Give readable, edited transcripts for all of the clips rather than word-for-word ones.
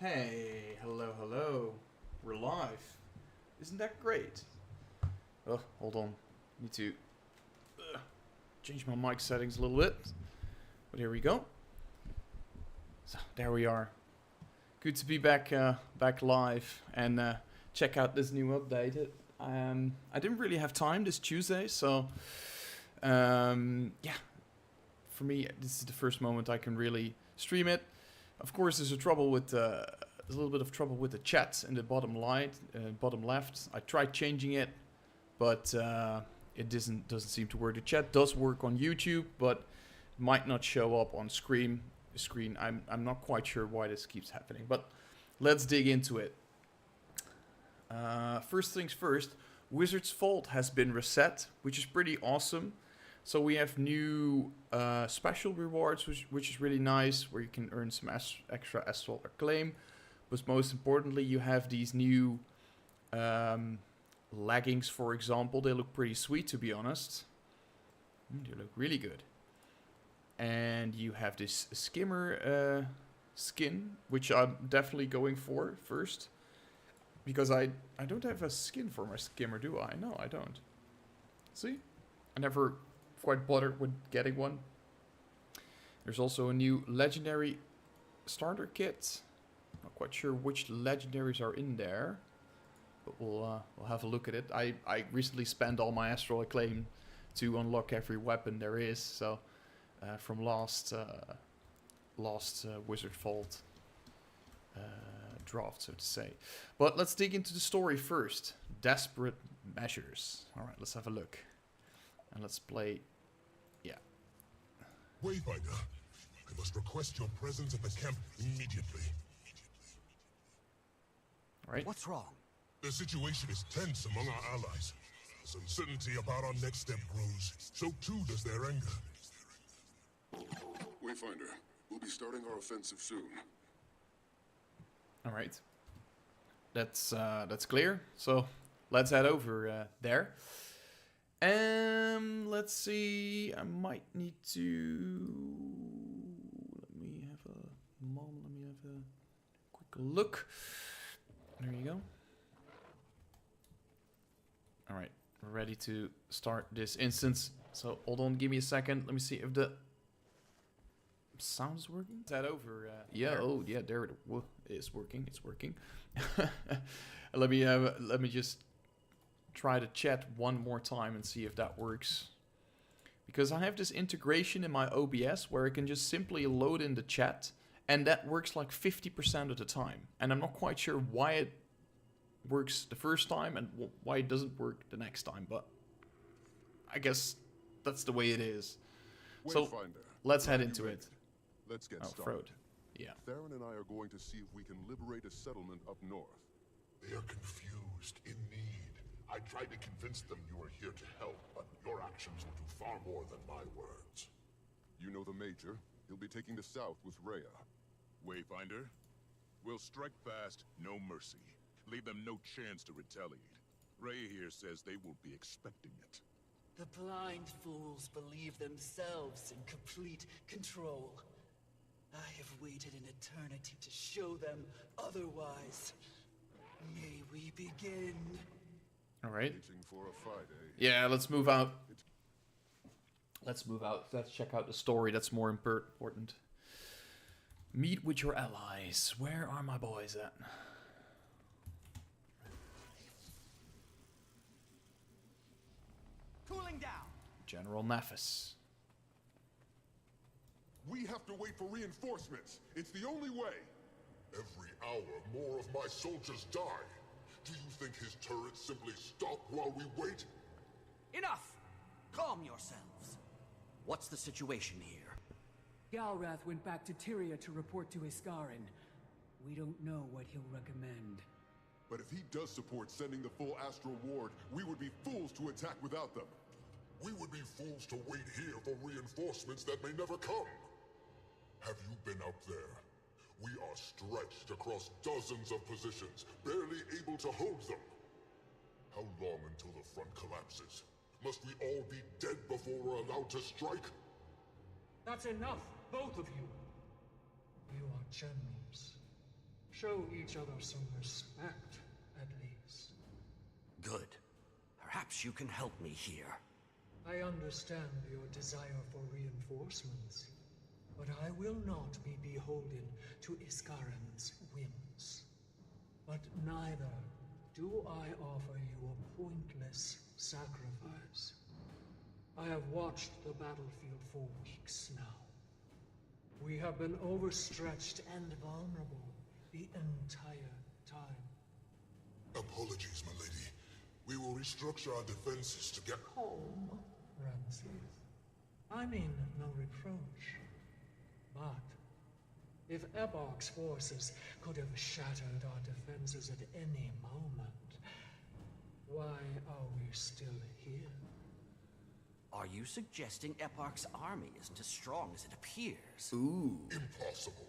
Hey, hello, hello. We're live. Isn't that great? Oh, hold on. Need to change my mic settings a little bit. But here we go. So, there we are. Good to be back live and check out this new update. I didn't really have time this Tuesday, so yeah. For me, this is the first moment I can really stream it. Of course, there's a little bit of trouble with the chat in the bottom left. I tried changing it, but it doesn't seem to work. The chat does work on YouTube, but might not show up on screen. I'm not quite sure why this keeps happening, but let's dig into it. First things first, Wizard's Vault has been reset, which is pretty awesome. So we have new special rewards, which is really nice, where you can earn some extra Astral Acclaim. But most importantly, you have these new leggings, for example. They look pretty sweet, to be honest. They look really good. And you have this skimmer skin, which I'm definitely going for first. Because I don't have a skin for my skimmer, do I? No, I don't. See? I never quite bothered with getting one. There's also a new legendary starter kit. Not quite sure which legendaries are in there, but we'll have a look at it. I recently spent all my Astral Acclaim to unlock every weapon there is, so from last Wizard Vault draft, so to say. But let's dig into the story first. Desperate measures. All right, let's have a look. And let's play. Yeah. Wayfinder, I must request your presence at the camp immediately. All right. What's wrong? The situation is tense among our allies. As uncertainty about our next step grows, so too does their anger. Wayfinder, we'll be starting our offensive soon. All right. That's clear. So let's head over there. Let's see. I might need to. Let me have a quick look. There you go. All right, we're ready to start this instance. So hold on, give me a second. Let me see if the sound is working. Is that over? Yeah. There. Oh, yeah. There it is working. It's working. Let me just try to chat one more time and see if that works. Because I have this integration in my OBS where I can just simply load in the chat, and that works like 50% of the time. And I'm not quite sure why it works the first time and why it doesn't work the next time, but I guess that's the way it is. So let's head into it. Let's get started. Frode. Yeah. Theron and I are going to see if we can liberate a settlement up north. They are confused, in need. I tried to convince them you were here to help, but your actions will do far more than my words. You know the Major. He'll be taking the south with Rhea. Wayfinder, we'll strike fast, no mercy. Leave them no chance to retaliate. Rhea here says they won't be expecting it. The blind fools believe themselves in complete control. I have waited an eternity to show them otherwise. May we begin? All right. For a fight, eh? Yeah, let's move out. Let's move out. Let's check out the story. That's more important. Meet with your allies. Where are my boys at? Cooling down. General Nephis. We have to wait for reinforcements. It's the only way. Every hour, more of my soldiers die. Do you think his turrets simply stop while we wait? Enough! Calm yourselves. What's the situation here? Galrath went back to Tyria to report to Iskarin. We don't know what he'll recommend. But if he does support sending the full Astral Ward, we would be fools to attack without them. We would be fools to wait here for reinforcements that may never come. Have you been up there? We are stretched across dozens of positions, barely able to hold them. How long until the front collapses? Must we all be dead before we're allowed to strike? That's enough, both of you. You are generals. Show each other some respect, at least. Good. Perhaps you can help me here. I understand your desire for reinforcements, but I will not be beholden to Iskaran's whims. But neither do I offer you a pointless sacrifice. I have watched the battlefield for weeks now. We have been overstretched and vulnerable the entire time. Apologies, my lady. We will restructure our defenses to get... Calm, Ramses. I mean no reproach. But if Epoch's forces could have shattered our defenses at any moment, why are we still here? Are you suggesting Epoch's army isn't as strong as it appears? Ooh. Impossible.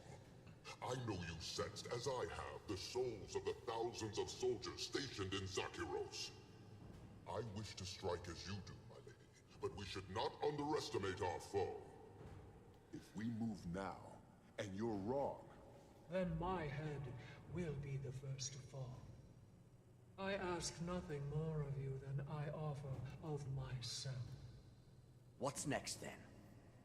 I know you sensed, as I have, the souls of the thousands of soldiers stationed in Zakiros. I wish to strike as you do, my lady, but we should not underestimate our foe. If we move now, and you're wrong, Then my head will be the first to fall. I ask nothing more of you than I offer of myself. What's next then?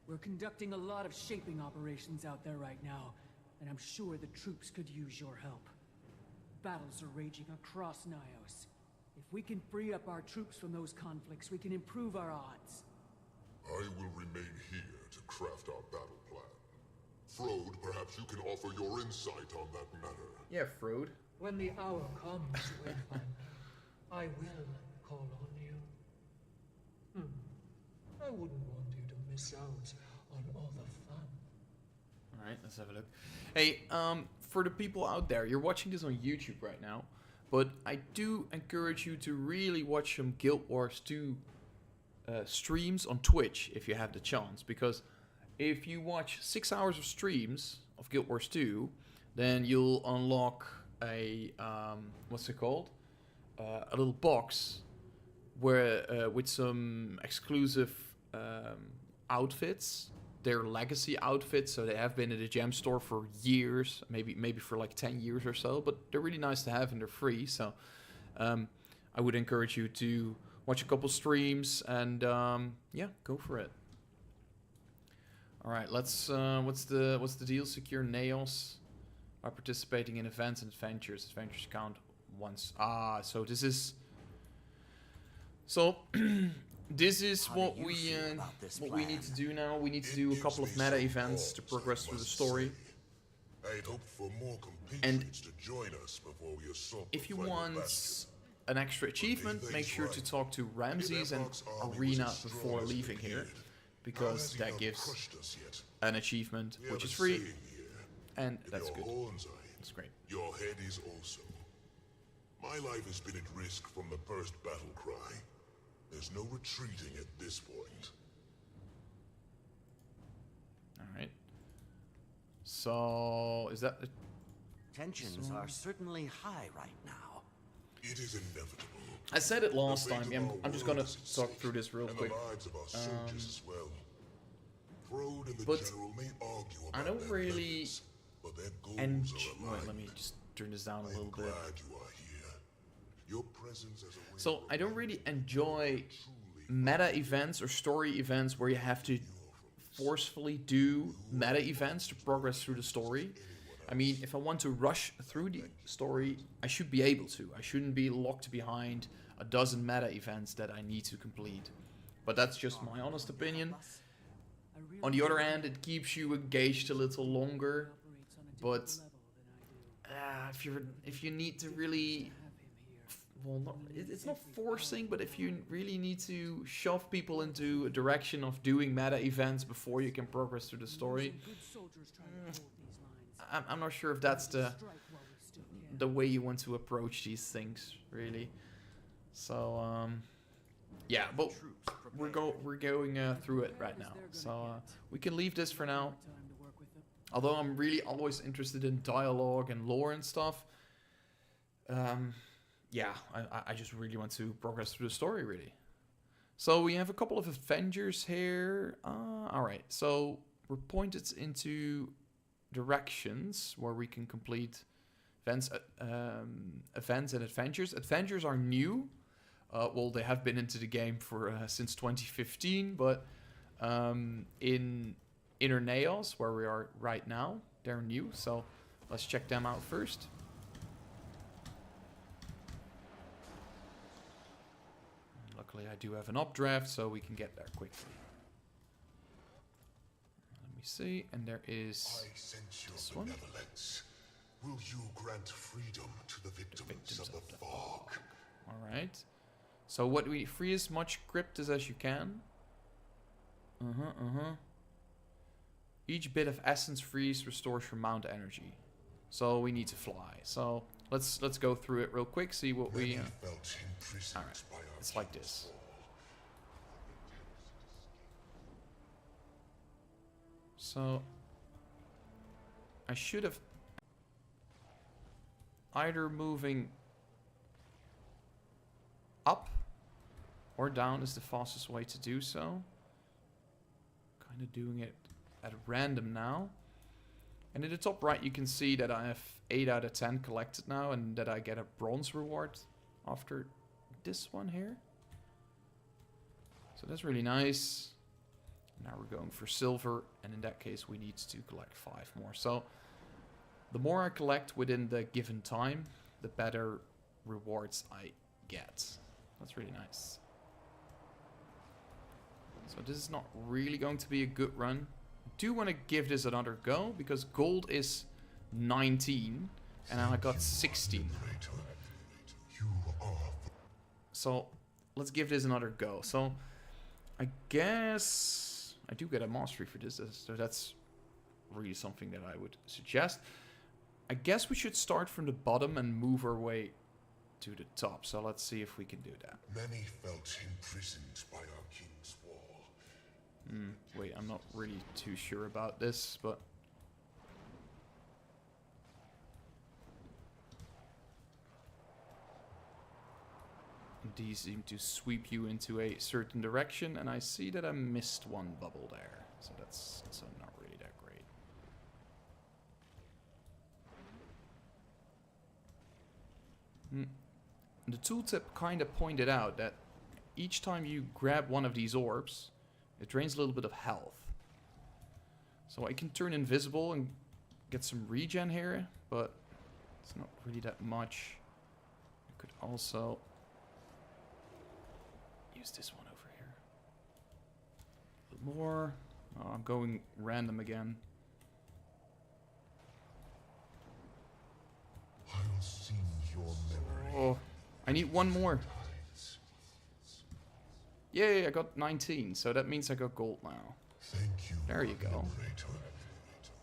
We're conducting a lot of shaping operations out there right now, and I'm sure the troops could use your help. Battles are raging across Nayos. If we can free up our troops from those conflicts, we can improve our odds. I will remain here to craft our battle plan. Frode, perhaps you can offer your insight on that matter. Yeah, Frode. When the hour comes, Wayfinder, I will call on you. I wouldn't want you to miss out on all the fun. Alright, let's have a look. Hey, for the people out there, you're watching this on YouTube right now, but I do encourage you to really watch some Guild Wars 2 streams on Twitch if you have the chance, because if you watch 6 hours of streams of Guild Wars 2, then you'll unlock a, what's it called? A little box where with some exclusive outfits. They're legacy outfits, so they have been in the gem store for years, maybe for like 10 years or so, but they're really nice to have and they're free, so I would encourage you to watch a couple streams and yeah, go for it. Alright, let's what's the deal? Secure Nayos by participating in events and adventures. Adventures count once. Ah, so this is this is what we need to do now. We need to do a couple of meta events to progress through the story. I'd hoped for more And compatriots to join us before we assault if the you final want bastion. an extra achievement, make sure to talk to Ramses and Arena before leaving here, because that gives an achievement which is free, and that's good. That's great. Your head is also. My life has been at risk from the first battle cry. There's no retreating at this point. Alright. So, is that the... Tensions are certainly high right now. It is inevitable. I said it last The fate time. of Yeah, our I'm just world gonna is at talk stake, through this real and quick. the lives of our soldiers as well. Frode and the But general may argue about I don't their really methods, but their goals Wait, are aligned. let me just turn this down a I am little bit. glad you are here. Your presence as a way So, of I don't really enjoy truly meta events or story events where you have to forcefully do meta events to progress through the story. I mean, if I want to rush through the story, I should be able to. I shouldn't be locked behind a dozen meta events that I need to complete. But that's just my honest opinion. On the other hand, it keeps you engaged a little longer. But if you need to really, well, it's not forcing, but if you really need to shove people into a direction of doing meta events before you can progress through the story, I'm not sure if that's the way you want to approach these things, really. So yeah, but we're going through it right now, so we can leave this for now. Although I'm really always interested in dialogue and lore and stuff. Yeah, I just really want to progress through the story, really. So we have a couple of Avengers here. Alright, so we're pointed into directions where we can complete events and adventures. Adventures are new. Well, they have been into the game for since 2015, but in Inner Nayos, where we are right now, they're new. So let's check them out first. Luckily, I do have an updraft, so we can get there quickly. Let me see, and there is I sense your this one. benevolence. Will you grant freedom to the victims of the fog? All right. So what we free as much Kryptis as you can. Each bit of essence freeze restores your mount energy. So we need to fly. So let's go through it real quick. See what we. All right. It's like this. So I should have either moving up or down is the fastest way to do so. Kind of doing it at random now. And in the top right you can see that I have 8 out of 10 collected now and that I get a bronze reward after this one here. So that's really nice. Now we're going for silver, and in that case we need to collect 5 more. So the more I collect within the given time, the better rewards I get. That's really nice. So this is not really going to be a good run. I do want to give this another go, because gold is 19, and I got 16. So let's give this another go. So I guess I do get a mastery for this, so that's really something that I would suggest. I guess we should start from the bottom and move our way to the top. So let's see if we can do that. Many felt imprisoned by our king's wall. Wait, I'm not really too sure about this, but these seem to sweep you into a certain direction, and I see that I missed one bubble there, so that's also not really that great. The tooltip kind of pointed out that each time you grab one of these orbs, it drains a little bit of health. So I can turn invisible and get some regen here, but it's not really that much. I could also use this one over here. A bit more. Oh, I'm going random again. I'll sing your memory. Oh, I need one more. Yay, I got 19, so that means I got gold now. Thank you. There you go.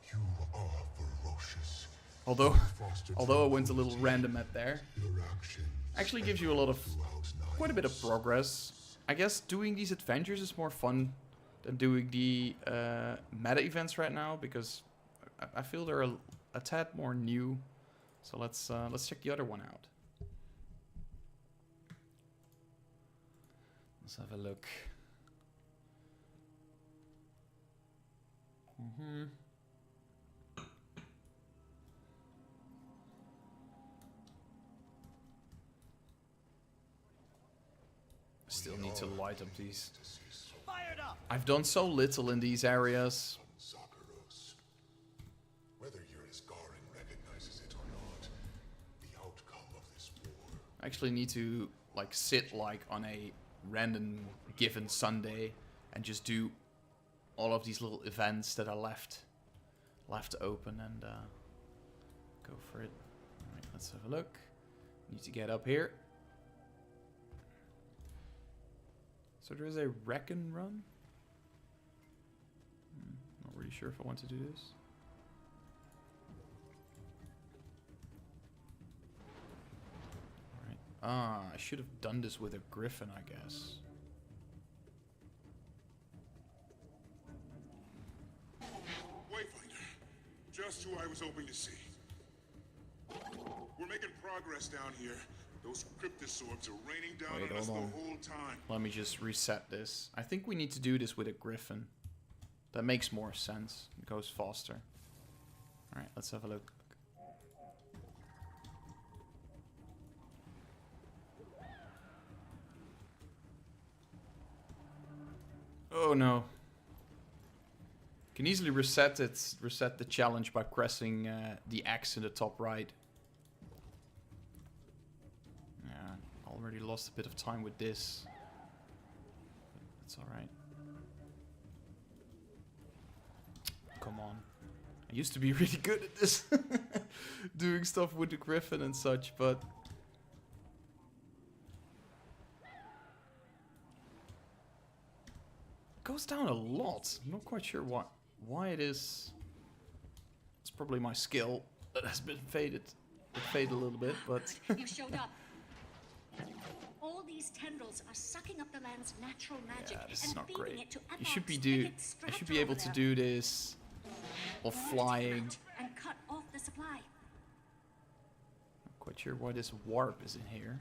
You are ferocious. Although I went a little random at there. Your actions Actually gives you a lot of, quite a bit of progress. I guess doing these adventures is more fun than doing the meta events right now, because I feel they're a tad more new. So let's check the other one out. Let's have a look. Still need to light up these. Fired up! I've done so little in these areas. Zakiros. Whether your Iskaran recognizes it or not, the outcome of this war. I actually need to like sit like on a random given Sunday and just do all of these little events that are left open and go for it. Alright, let's have a look. Need to get up here. So there is a Recon run. Not really sure if I want to do this. Alright. Ah, I should have done this with a Griffin, I guess. Wayfinder, just who I was hoping to see. We're making progress down here. Those Kryptis orbs are raining down on us the whole time. Let me just reset this. I think we need to do this with a Griffin. That makes more sense. It goes faster. Alright, let's have a look. Oh no. Can easily reset the challenge by pressing the X in the top right. Yeah, already lost a bit of time with this. That's alright. Come on. I used to be really good at this. Doing stuff with the Griffin and such, but... It goes down a lot. I'm not quite sure why it is. It's probably my skill that has been faded. It faded a little bit, but... You showed up. All these tendrils are sucking up the land's natural magic Yeah, this and is not feeding great. it to You should Epoch's be wicked I should structure be able over to there. do this while flying. And cut off the supply. Not quite sure why this warp is in here.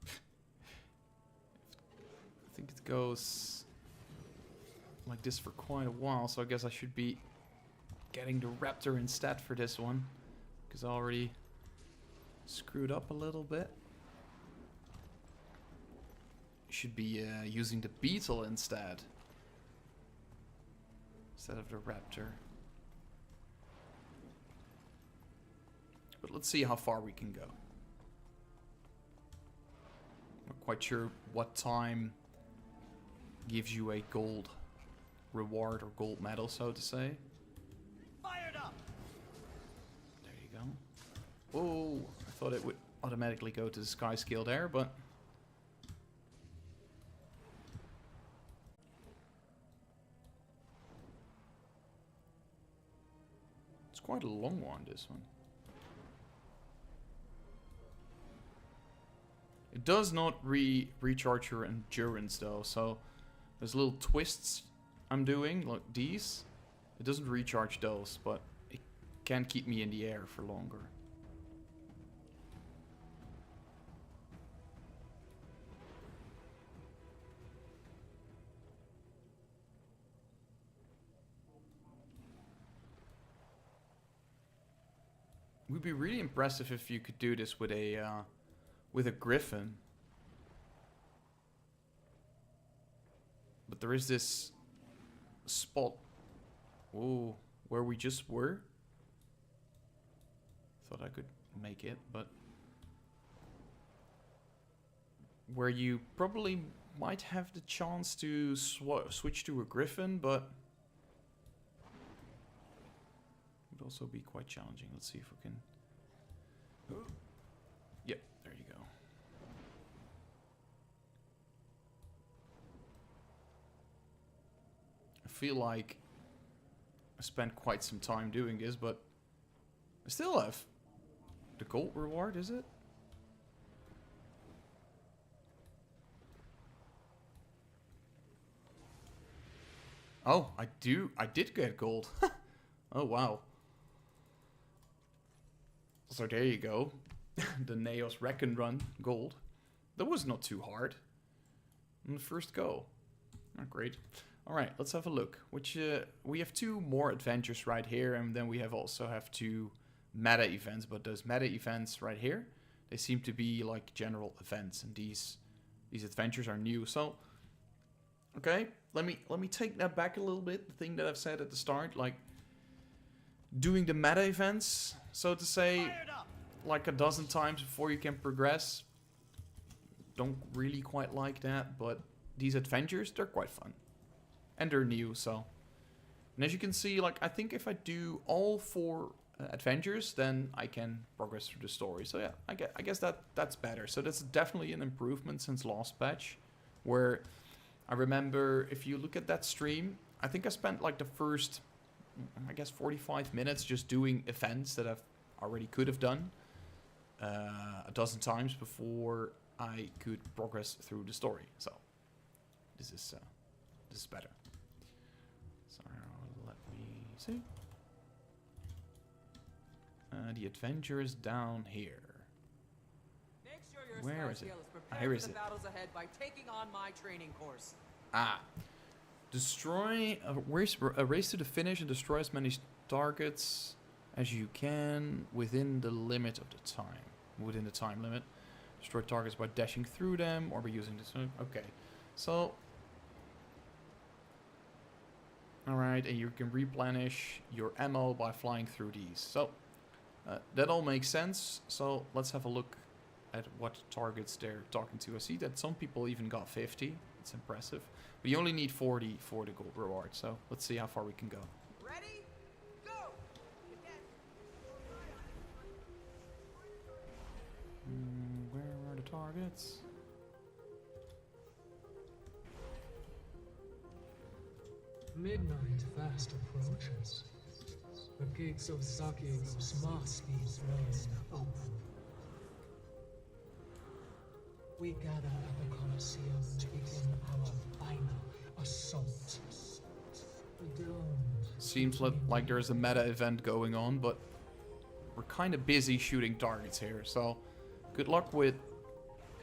I think it goes like this for quite a while, so I guess I should be getting the Raptor instead for this one, because I already screwed up a little bit. Should be using the Beetle instead of the Raptor. But let's see how far we can go. Not quite sure what time gives you a gold reward or gold medal, so to say. Fired up. There you go. Oh, I thought it would automatically go to the Skyscale there, but... It's quite a long one, this one. It does not recharge your endurance though, so there's little twists I'm doing, like these. It doesn't recharge those, but it can keep me in the air for longer. It would be really impressive if you could do this with a Griffin. But there is this spot, ooh, where we just were. Thought I could make it, but where you probably might have the chance to switch to a Griffin, but would also be quite challenging. Let's see if we can. Yep, there you go. I feel like I spent quite some time doing this, but I still have the gold reward, is it? Oh, I did get gold. Oh, wow. So there you go. The Nayos Recon run gold. That was not too hard. On the first go. Oh, great. Alright, let's have a look. Which we have 2 more adventures right here, and then we also have 2 meta events, but those meta events right here, they seem to be like general events, and these adventures are new. So okay, let me take that back a little bit. The thing that I've said at the start, like doing the meta events, so to say, like a dozen times before you can progress. Don't really quite like that, but these adventures, they're quite fun. And they're new, so. And as you can see, like, I think if I do all 4 adventures, then I can progress through the story. So yeah, I guess that's better. So that's definitely an improvement since last patch, where I remember, if you look at that stream, I think I spent like the first, I guess, 45 minutes just doing events that I've already could have done a dozen times before I could progress through the story. So this is better. So let me see. The adventure is down here. Make sure your Where is it? Skyscale is prepared Here for is the it. battles ahead by taking on my training course. Ah. Destroy a race to the finish and destroy as many targets as you can within the limit of the time. Within the time limit. Destroy targets by dashing through them or by using this. Okay, so alright, and you can replenish your ammo by flying through these. So that all makes sense. So let's have a look at what targets they're talking to. I see that some people even got 50. It's impressive. But you only need 40 for the gold reward. So let's see how far we can go. Ready? Go! Where are the targets? Midnight fast approaches. The gates of Zakiros must be thrown open. We gather at the Colosseum to begin our final assault. Seems like there's a meta event going on, but we're kind of busy shooting targets here. So good luck with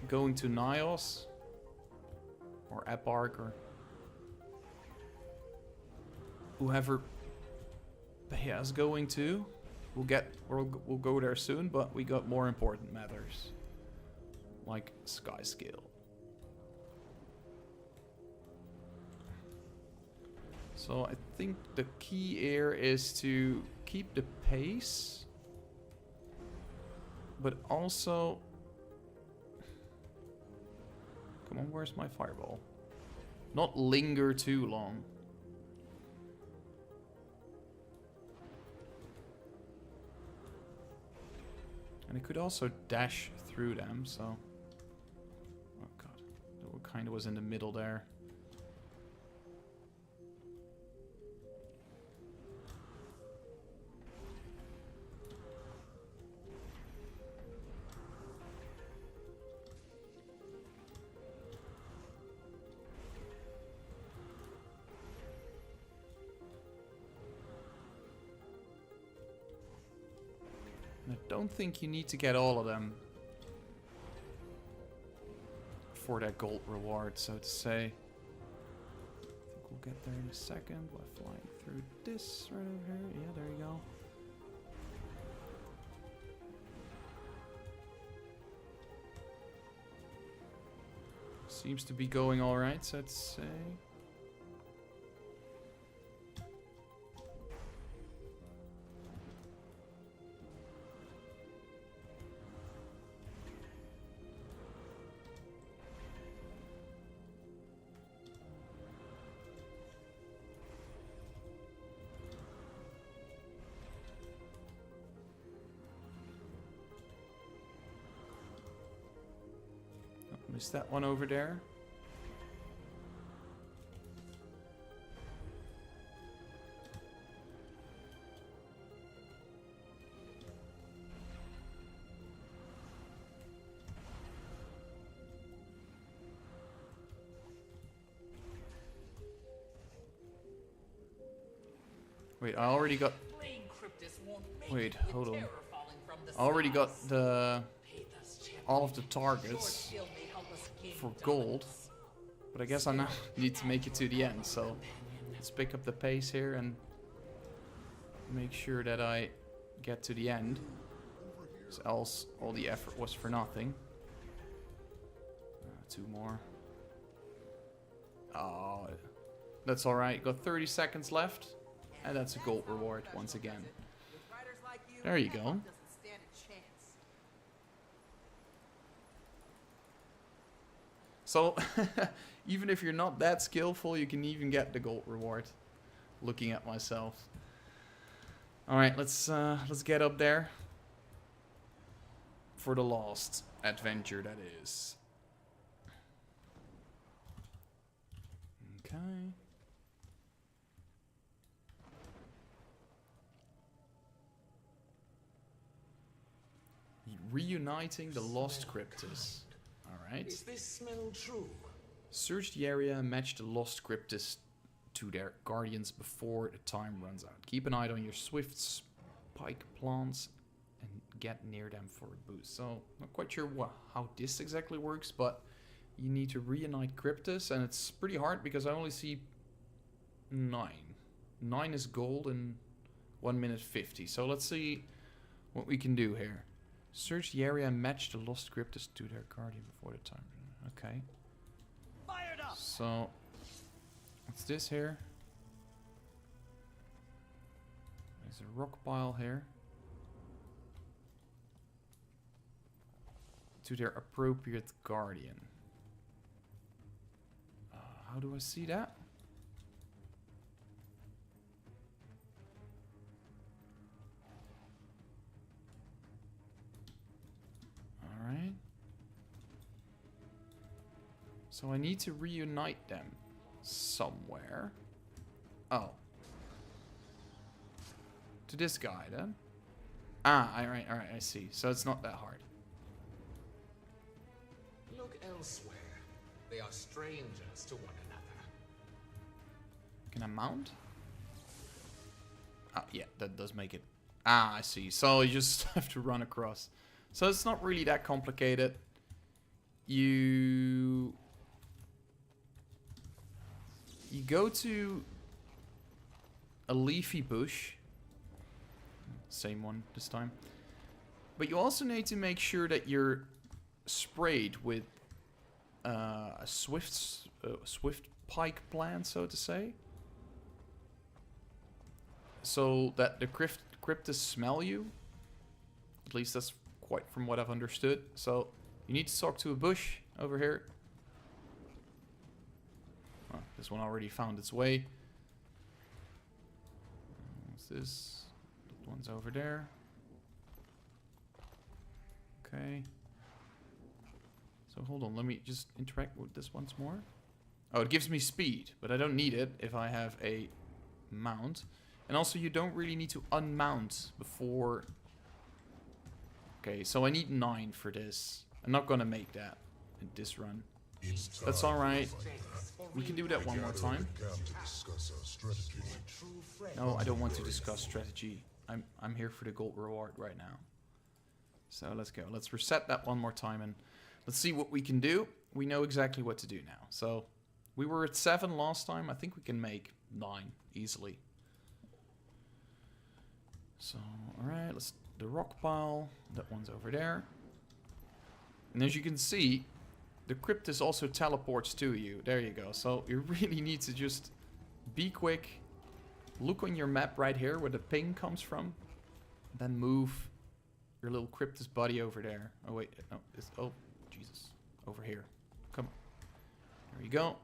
going to Nayos or Eparch or whoever is going to. We'll go there soon, but we got more important matters like Skyscale. So I think the key here is to keep the pace, but also, come on, where's my fireball? Not linger too long. And I could also dash through them, so... Oh god, that kind of was in the middle there. I don't think you need to get all of them for that gold reward, so to say. I think we'll get there in a second by flying through this right over here. Yeah, there you go. Seems to be going alright, so to say. Missed that one over there. Wait, I already got... Wait, hold on. I already got the... all of the targets for gold, but I guess I now need to make it to the end, so let's pick up the pace here and make sure that I get to the end, else all the effort was for nothing. 2 more. Oh, that's alright, got 30 seconds left, and that's a gold reward once again. There you go. So, even if you're not that skillful, you can even get the gold reward. Looking at myself. All right, let's get up there for the last adventure. That is. Okay. Reuniting the lost Kryptis. Alright. Is this smell true? Search the area and match the lost Kryptis to their guardians before the time runs out. Keep an eye on your swift spike plants and get near them for a boost. So, not quite sure how this exactly works, but you need to reunite Kryptis, and it's pretty hard because I only see 9. 9 is gold in 1 minute 50. So let's see what we can do here. Search the area and match the lost Kryptis to their guardian before the time. Okay. Fired up. So, what's this here? There's a rock pile here. To their appropriate guardian. How do I see that? Alright. So I need to reunite them somewhere. Oh. To this guy then. Ah, alright, I see. So it's not that hard. Look elsewhere. They are strangers to one another. Can I mount? Oh, yeah, that does make it. Ah, I see. So you just have to run across. So it's not really that complicated. You go to a leafy bush. Same one this time. But you also need to make sure that you're sprayed with a swift pike plant, so to say. So that the Kryptis smell you. At least that's quite from what I've understood. So you need to talk to a bush over here. Oh, this one already found its way. What's this? That one's over there. Okay. So hold on, let me just interact with this once more. Oh, it gives me speed, but I don't need it if I have a mount. And also you don't really need to unmount before... Okay, so I need 9 for this. I'm not gonna make that in this run. That's alright. We can do that one more time. No, I don't want to discuss strategy. I'm here for the gold reward right now. So let's go. Let's reset that one more time and let's see what we can do. We know exactly what to do now. So we were at 7 last time. I think we can make 9 easily. So, alright, let's the rock pile. That one's over there. And as you can see, the Kryptis also teleports to you. There you go. So you really need to just be quick. Look on your map right here where the ping comes from. Then move your little Kryptis buddy over there. Oh wait, no, oh Jesus, over here. Come on. There you go.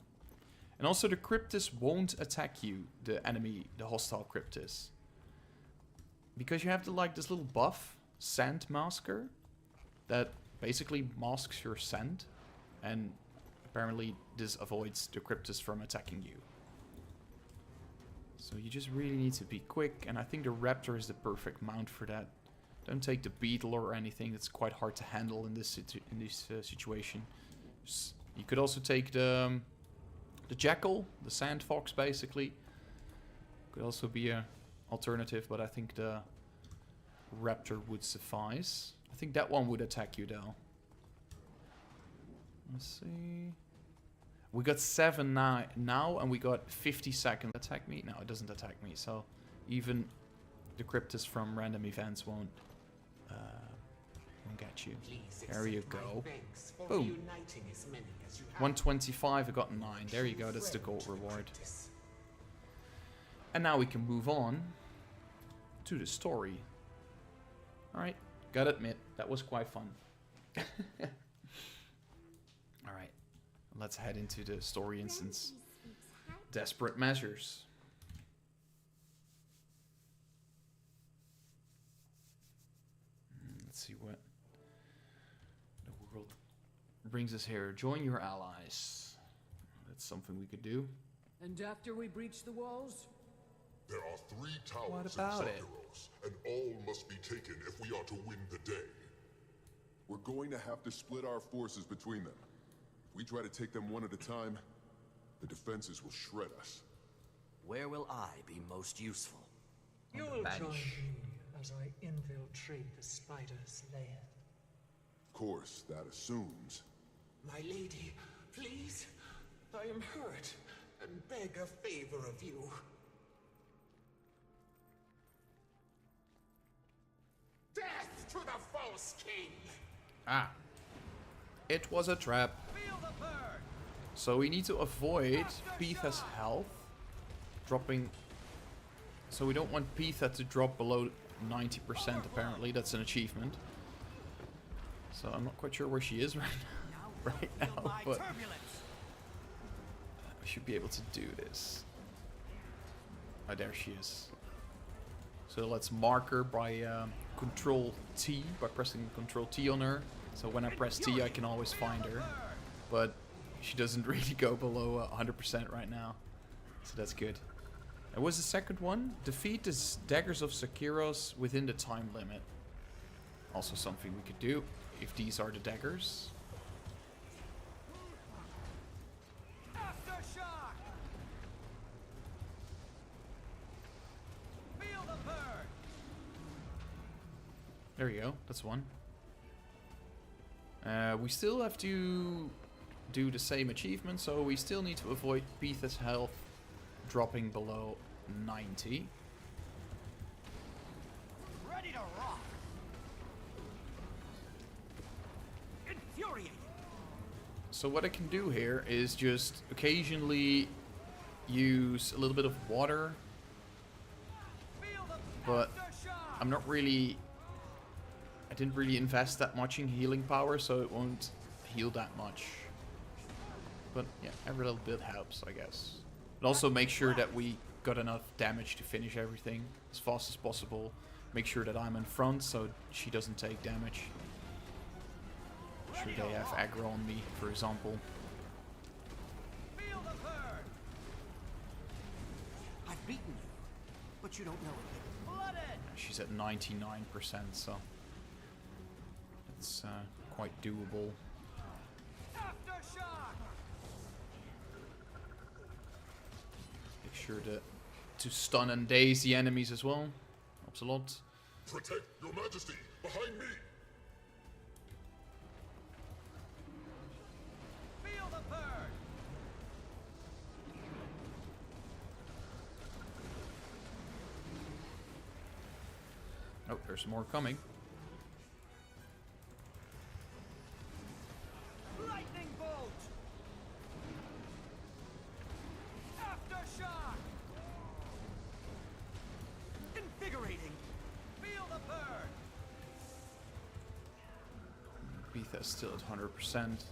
And also the Kryptis won't attack you, the enemy, the hostile Kryptis. Because you have the, like this little buff, Sand Masker, that basically masks your scent. And apparently this avoids the Kryptis from attacking you. So you just really need to be quick, and I think the Raptor is the perfect mount for that. Don't take the Beetle or anything, it's quite hard to handle in this situation. You could also take the Jackal, the Sand Fox basically. Could also be a alternative, but I think the Raptor would suffice. I think that one would attack you though. Let's see. We got 7 now, and we got 50 seconds. Attack me? No, it doesn't attack me. So even the Kryptis from random events won't get you. There you go. Boom. 125. I got 9. There you go. That's the gold reward. And now we can move on to the story. All right. Gotta admit, that was quite fun. All right. Let's head into the story instance. Desperate measures. Let's see what the world brings us here. Join your allies. That's something we could do. And after we breach the walls? There are 3 towers What in about it? Zakiros, and all must be taken if we are to win the day. We're going to have to split our forces between them. If we try to take them one at a time, the defenses will shred us. Where will I be most useful? You will join me as I infiltrate the spider's lair. Of course, that assumes. My lady, please. I am hurt and beg a favor of you. Death to the false king! Ah. It was a trap. So we need to avoid Pitha's health dropping. So we don't want Pitha to drop below 90% apparently. That's an achievement. So I'm not quite sure where she is right now, but we should be able to do this. Oh, there she is. So let's mark her by Control T, by pressing Control T on her. So when I press T, I can always find her. But she doesn't really go below 100% right now. So that's good. And what's the second one? Defeat the daggers of Zakiros within the time limit. Also something we could do if these are the daggers. Aftershock! Feel the burn! There you go. That's one. We still have to do the same achievement, so we still need to avoid Pitha's health dropping below 90. Ready to rock. Infuriating. So what I can do here is just occasionally use a little bit of water, but I'm not really... I didn't really invest that much in healing power, so it won't heal that much. But yeah, every little bit helps, I guess. And also make sure that we got enough damage to finish everything as fast as possible. Make sure that I'm in front so she doesn't take damage. Should they have aggro on me, for example. I've beaten you, but you don't know it. Blooded. She's at 99%, so it's quite doable. Aftershock! Make sure to stun and daze the enemies as well. Helps a lot. Protect your majesty! Behind me! Feel the burn! Oh, there's more coming. Lightning bolt! Aftershock! Invigorating! Feel the burn! Pitha's still at 100%.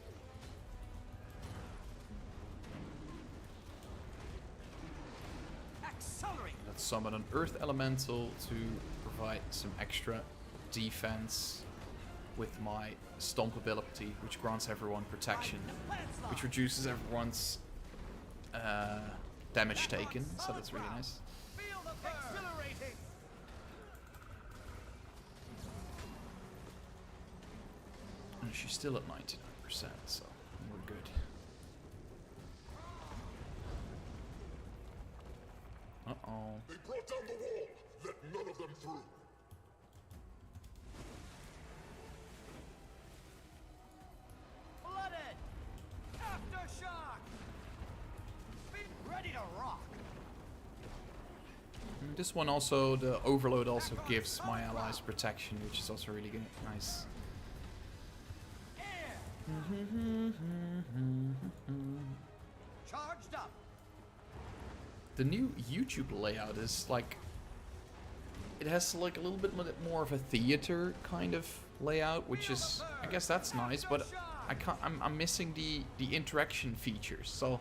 Accelerate! Let's summon an Earth Elemental to provide some extra defense with my Stomp ability, which grants everyone protection, which reduces everyone's damage taken, so that's really nice. Feel the burn! Exhilarating! And she's still at 99%, so we're good. Uh-oh. They brought down the wall! Let none of them through! Flooded! Aftershock! Be ready to rock! This one also, the Overload also gives my allies protection, which is also really good. Nice. Air! Charged up! The new YouTube layout is like, it has like a little bit more of a theater kind of layout, which is, I guess that's nice, but I can't, I'm missing the interaction features. So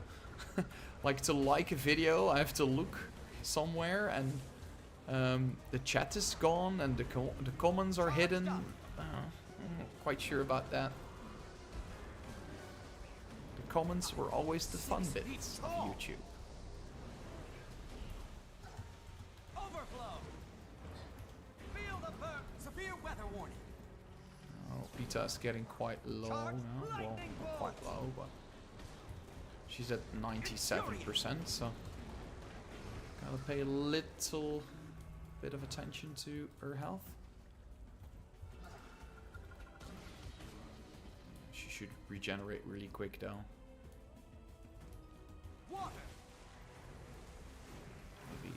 like to like a video, I have to look somewhere, and the chat is gone and the comments are hidden. I'm not quite sure about that. The comments were always the fun bits of YouTube. Overflow! Feel the burn! Severe weather warning! Oh, Pitha's getting quite low now. Well, not quite low, but she's at 97%, so gotta pay a little bit of attention to her health. She should regenerate really quick though. Water! Maybe.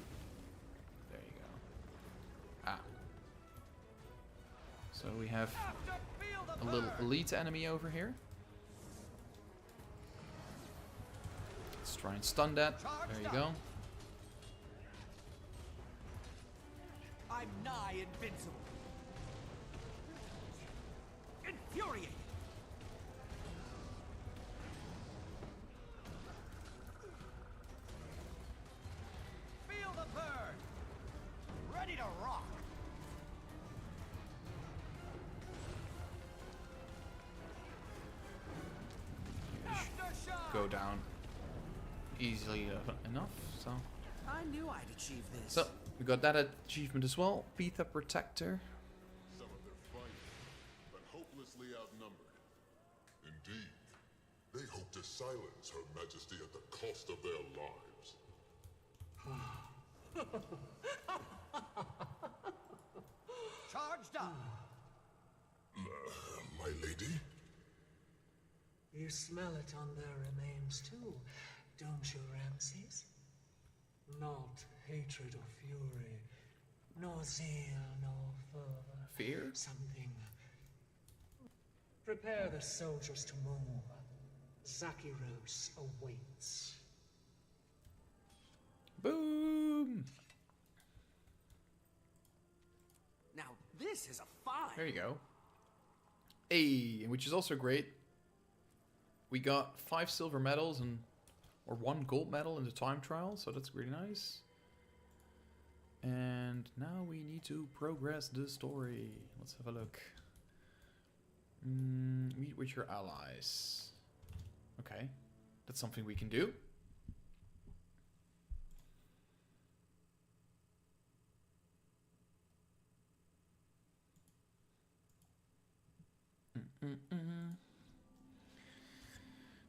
There you go. Ah. So we have After, feel the a little elite enemy over here. Let's try and stun that. There you go. I'm nigh invincible. Infuriated. Feel the burn. Ready to rock. Go down easily enough, so. I knew I'd achieve this. So, we got that achievement as well. Beta Protector. Some of their finest, but hopelessly outnumbered. Indeed. They hope to silence Her Majesty at the cost of their lives. Charged up. My lady? You smell it on their remains too, don't you, Ramses? Not hatred or fury, nor zeal, nor fervor. Fear? Something. Prepare the soldiers to move. Zakiros awaits. Boom! Now this is a find. There you go. Hey, which is also great. We got 5 silver medals or 1 gold medal in the time trial, so that's really nice. And now we need to progress the story. Let's have a look. Meet with your allies. Okay, that's something we can do.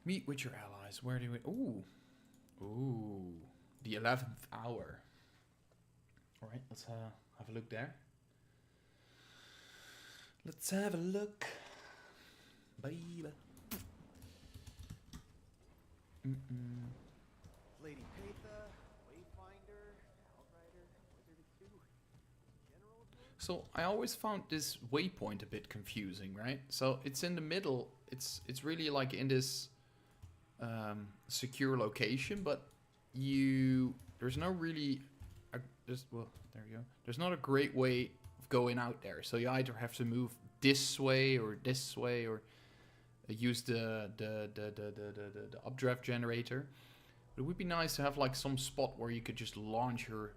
Meet with your allies. Where do we... Ooh. The 11th Hour. Alright, let's have a look there. Let's have a look. Baby. Lady Patha, Wayfinder, Outrider, Wizard of 2, General of... So I always found this waypoint a bit confusing, right? So it's in the middle. It's really like in this secure location, but there's no really well, there you go. There's not a great way of going out there. So you either have to move this way or use the updraft generator. But it would be nice to have like some spot where you could just launch your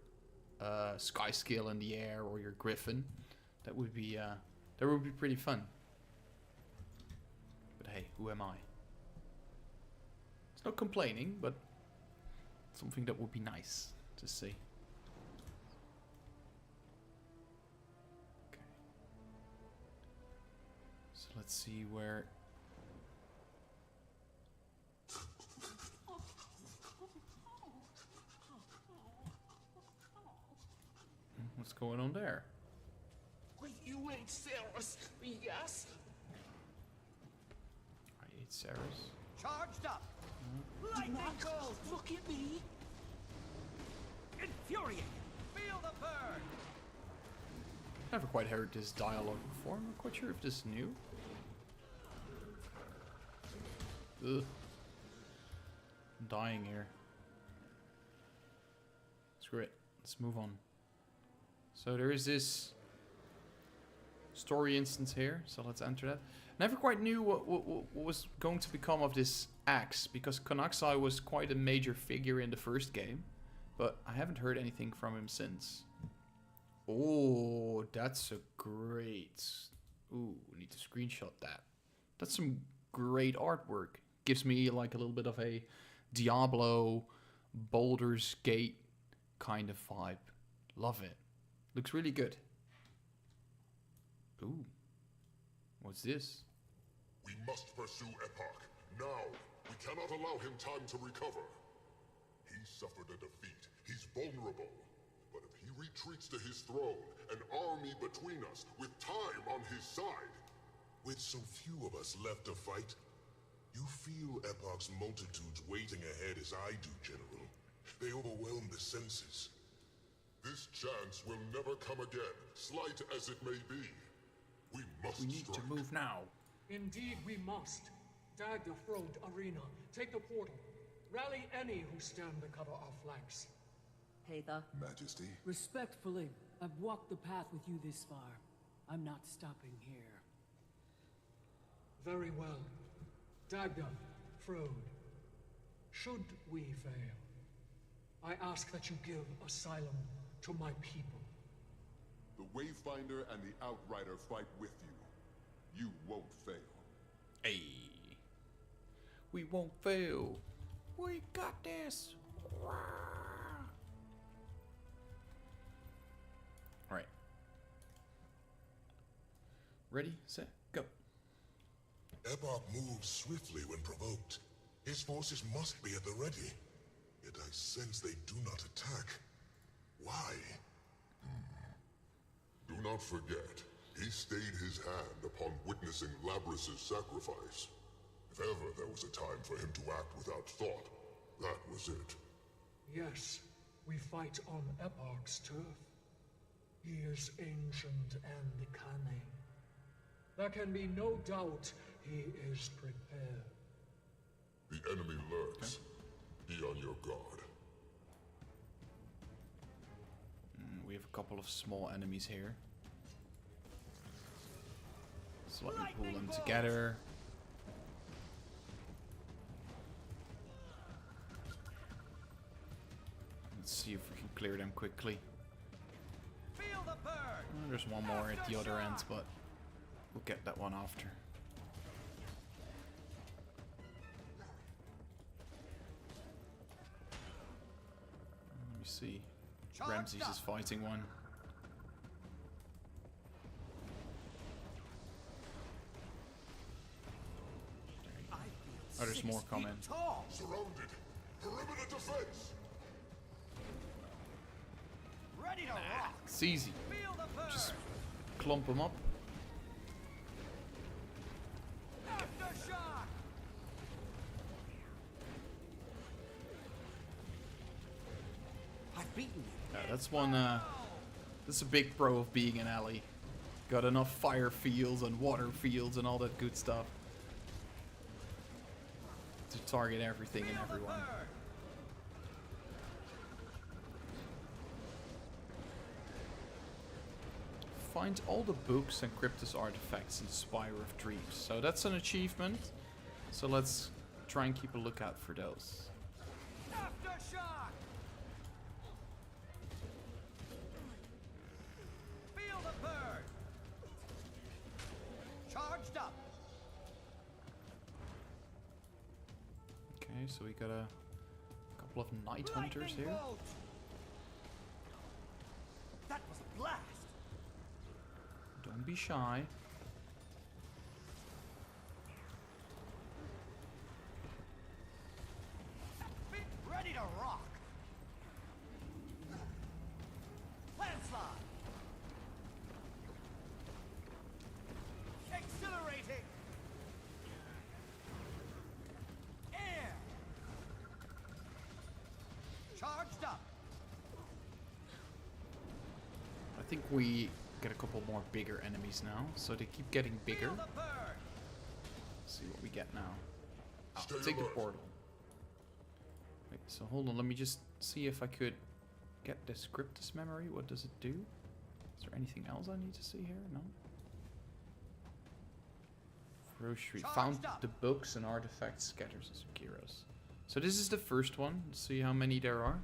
Skyscale in the air or your Griffin. That would be pretty fun. But hey, who am I? It's not complaining, but something that would be nice to see. Okay. So let's see where... What's going on there? You ain't Sarah's, yes? I ate Sarah's. Charged up. Lightning bolt. Look at me. Infuriated. Feel the burn. Never quite heard this dialogue before. I'm not quite sure if this is new. Ugh. I'm dying here. Screw it. Let's move on. So there is this story instance here. So let's enter that. Never quite knew what was going to become of this axe, because Konaxai was quite a major figure in the first game, but I haven't heard anything from him since. Oh, that's a great... Ooh, we need to screenshot that. That's some great artwork. Gives me like a little bit of a Diablo, Baldur's Gate kind of vibe. Love it. Looks really good. Ooh. What's this? We must pursue Epoch. Now! We cannot allow him time to recover. He suffered a defeat. He's vulnerable. But if he retreats to his throne, an army between us, with time on his side... With so few of us left to fight, you feel Epoch's multitudes waiting ahead as I do, General. They overwhelm the senses. This chance will never come again, slight as it may be. We must We need to move now. Indeed, we must. Dag the Frode Arena. Take the portal. Rally any who stand to cover our flanks. Heather. Majesty. Respectfully, I've walked the path with you this far. I'm not stopping here. Very well. Dagda, Frode. Should we fail, I ask that you give asylum to my people. The Wayfinder and the Outrider fight with you. You won't fail. Hey. We won't fail. We got this. Alright. Ready, set, go. Epoch moves swiftly when provoked. His forces must be at the ready. Yet I sense they do not attack. Why? Do not forget, he stayed his hand upon witnessing Labrys's sacrifice. If ever there was a time for him to act without thought, that was it. Yes, we fight on Epoch's turf. He is ancient and cunning. There can be no doubt he is prepared. The enemy lurks. Be on your guard. We have a couple of small enemies here. So let me pull them together. Let's see if we can clear them quickly. Feel the burn. There's one more at the other end, but we'll get that one after. Let me see. Ramses is fighting one. Oh, there's more coming. Surrounded. Perimeter defense. Ready to rock. It's easy. Feel the burn. Just clump them up. Aftershock. I've beaten you. Yeah, that's one. That's a big pro of being an ally. Got enough fire fields and water fields and all that good stuff to target everything and everyone. Find all the books and Kryptis artifacts in Spire of Dreams. So that's an achievement. So let's try and keep a lookout for those. Aftershock. Feel the burn. Charged up. Okay, so we got a couple of night hunters here. Bolt. That was a blast. Don't be shy. Ready to rock. Landslide. Exhilarating. Air. Charged up. I think we get a couple more bigger enemies now, so they keep getting bigger. Feel the burn. Let's see what we get now. Oh, Stay take the alert. portal. Wait, so hold on, let me just see if I could get this Kryptis memory. What does it do? Is there anything else I need to see here? No. Grocery. Found the books and artifacts scattered in Zakiros. So this is the first one. Let's see how many there are.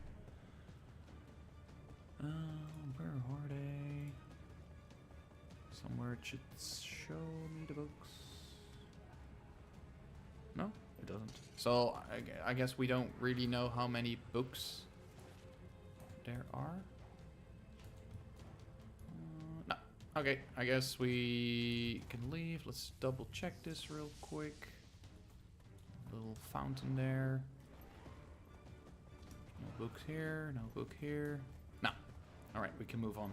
Where are they? Somewhere it should show me the books. No, it doesn't. So I guess we don't really know how many books there are. No. Okay, I guess we can leave. Let's double check this real quick. Little fountain there. No books here, no book here. No. Alright, we can move on.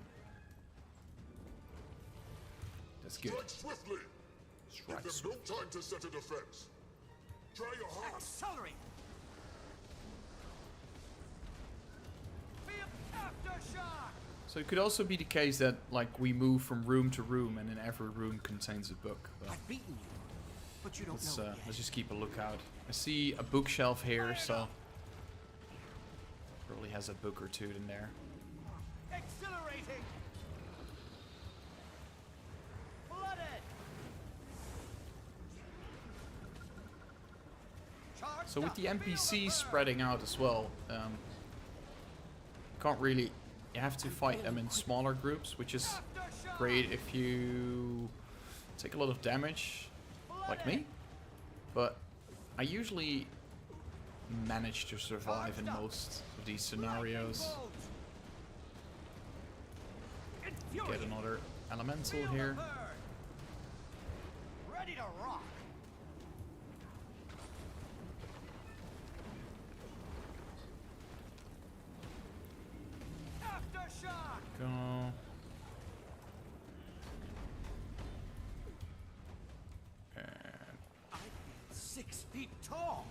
That's good. Strike swiftly. Strike Give them no time to set a defense. Try your hardest. Accelerate. Feel aftershock. So it could also be the case that like we move from room to room and then every room contains a book. But I've beaten you. But you don't know yet. Let's just keep a lookout. I see a bookshelf here, so probably has a book or two in there. Exhilarating. Flooded. So with the NPCs spreading out as well, can't really. You have to fight them in smaller groups, which is great if you take a lot of damage, like me. But I usually manage to survive in most of these scenarios. Get another elemental here. Ready to rock. Aftershock. Go. And 6 feet tall.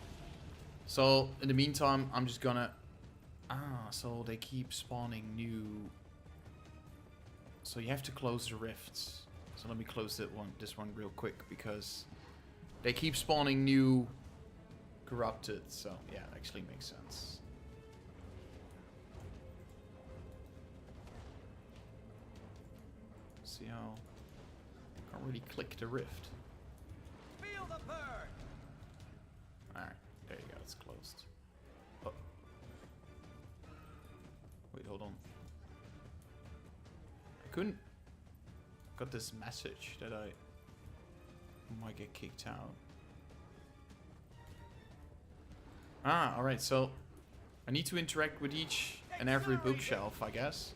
so in the meantime, I'm just gonna. So they keep spawning new. So you have to close the rifts. So let me close this one real quick because they keep spawning new corrupted. So yeah, it actually makes sense. See how can't really click the rift. Feel the burn. Alright, there you go, it's closed. Oh. Wait, hold on. I couldn't got this message that I might get kicked out. Alright, so I need to interact with each and every bookshelf, I guess.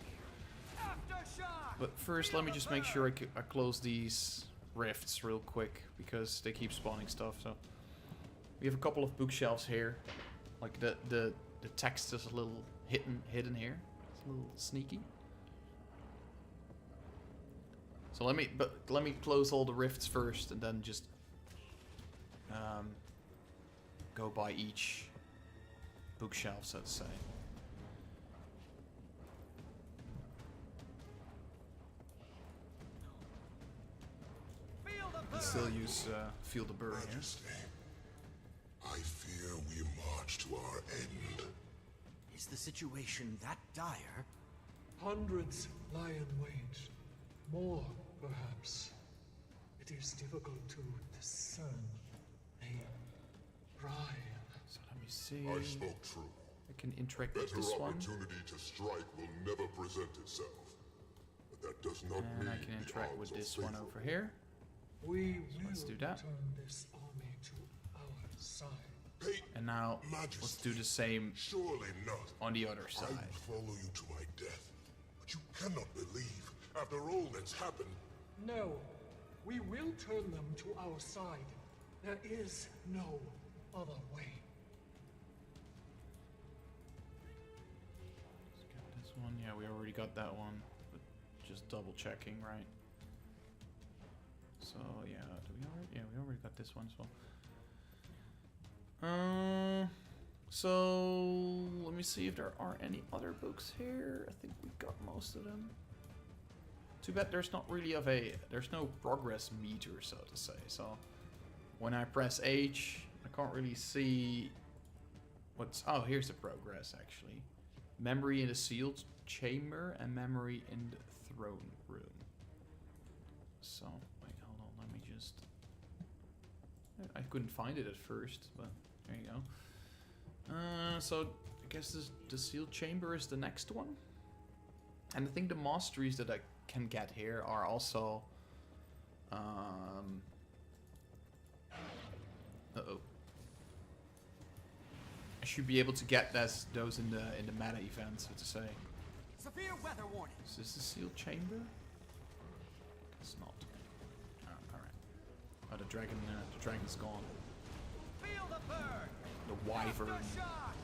But first, let me just make sure I close these rifts real quick because they keep spawning stuff. So we have a couple of bookshelves here. Like the text is a little hidden here. It's a little sneaky. So let me close all the rifts first and then just go by each bookshelf, so to say. I still use Feel the Burn here. Majesty, I fear we march to our end. Is the situation that dire? Hundreds lie in wait. More, perhaps. It is difficult to discern. They ride. So let me see. I spoke true. I can interact with Better this one. opportunity to strike will never present itself. But that does not And mean I can the interact odds with are this one favorable. over here. We let's will do that. turn this army to our side. Hey, And now Majesty, let's do the same surely not. on the other I side. would follow you to my death. But you cannot believe, after all that's happened, No, we will turn them to our side. There is no other way. Let's get this one. Yeah, we already got that one. But just double checking, right? So yeah, do we already? Yeah, we already got this one as well. So let me see if there are any other books here. I think we got most of them. Too bad there's not really there's no progress meter, so to say. So when I press H, I can't really see what's. Oh, here's the progress actually. Memory in the sealed chamber and memory in the throne room. So wait, hold on. Let me just. I couldn't find it at first, but there you go. So I guess the sealed chamber is the next one. And I think the masteries that I can get here are also I should be able to get those in the meta event, so to say. Severe weather warning. Is this the sealed chamber? It's not. Oh, alright. Oh, the dragon's gone. Feel the burn. The wyvern. Aftershock.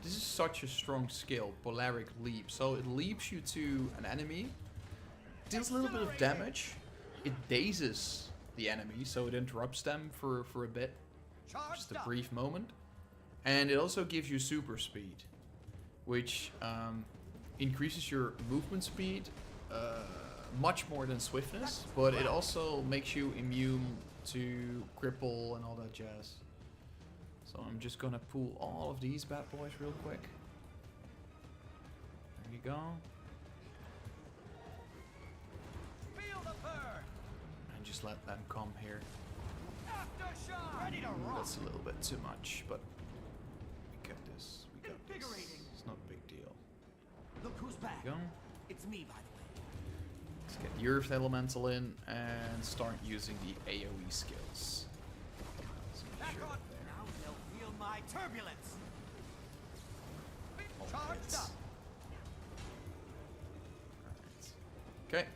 This is such a strong skill, Polaric Leap. So it leaps you to an enemy, deals a little bit of damage, it dazes the enemy, so it interrupts them for a bit, just a brief moment, and it also gives you super speed, which increases your movement speed much more than swiftness, but it also makes you immune to cripple and all that jazz. So I'm just gonna pull all of these bad boys real quick. There you go. And just let them come here. That's a little bit too much, but we got this. We got this. It's not a big deal. Look who's back. There you go. It's me, by the way. Let's get the Earth Elemental in and start using the AoE skills. Let's make Back sure on. that Now they'll feel my turbulence. all Charged hits. up. Alright. Okay.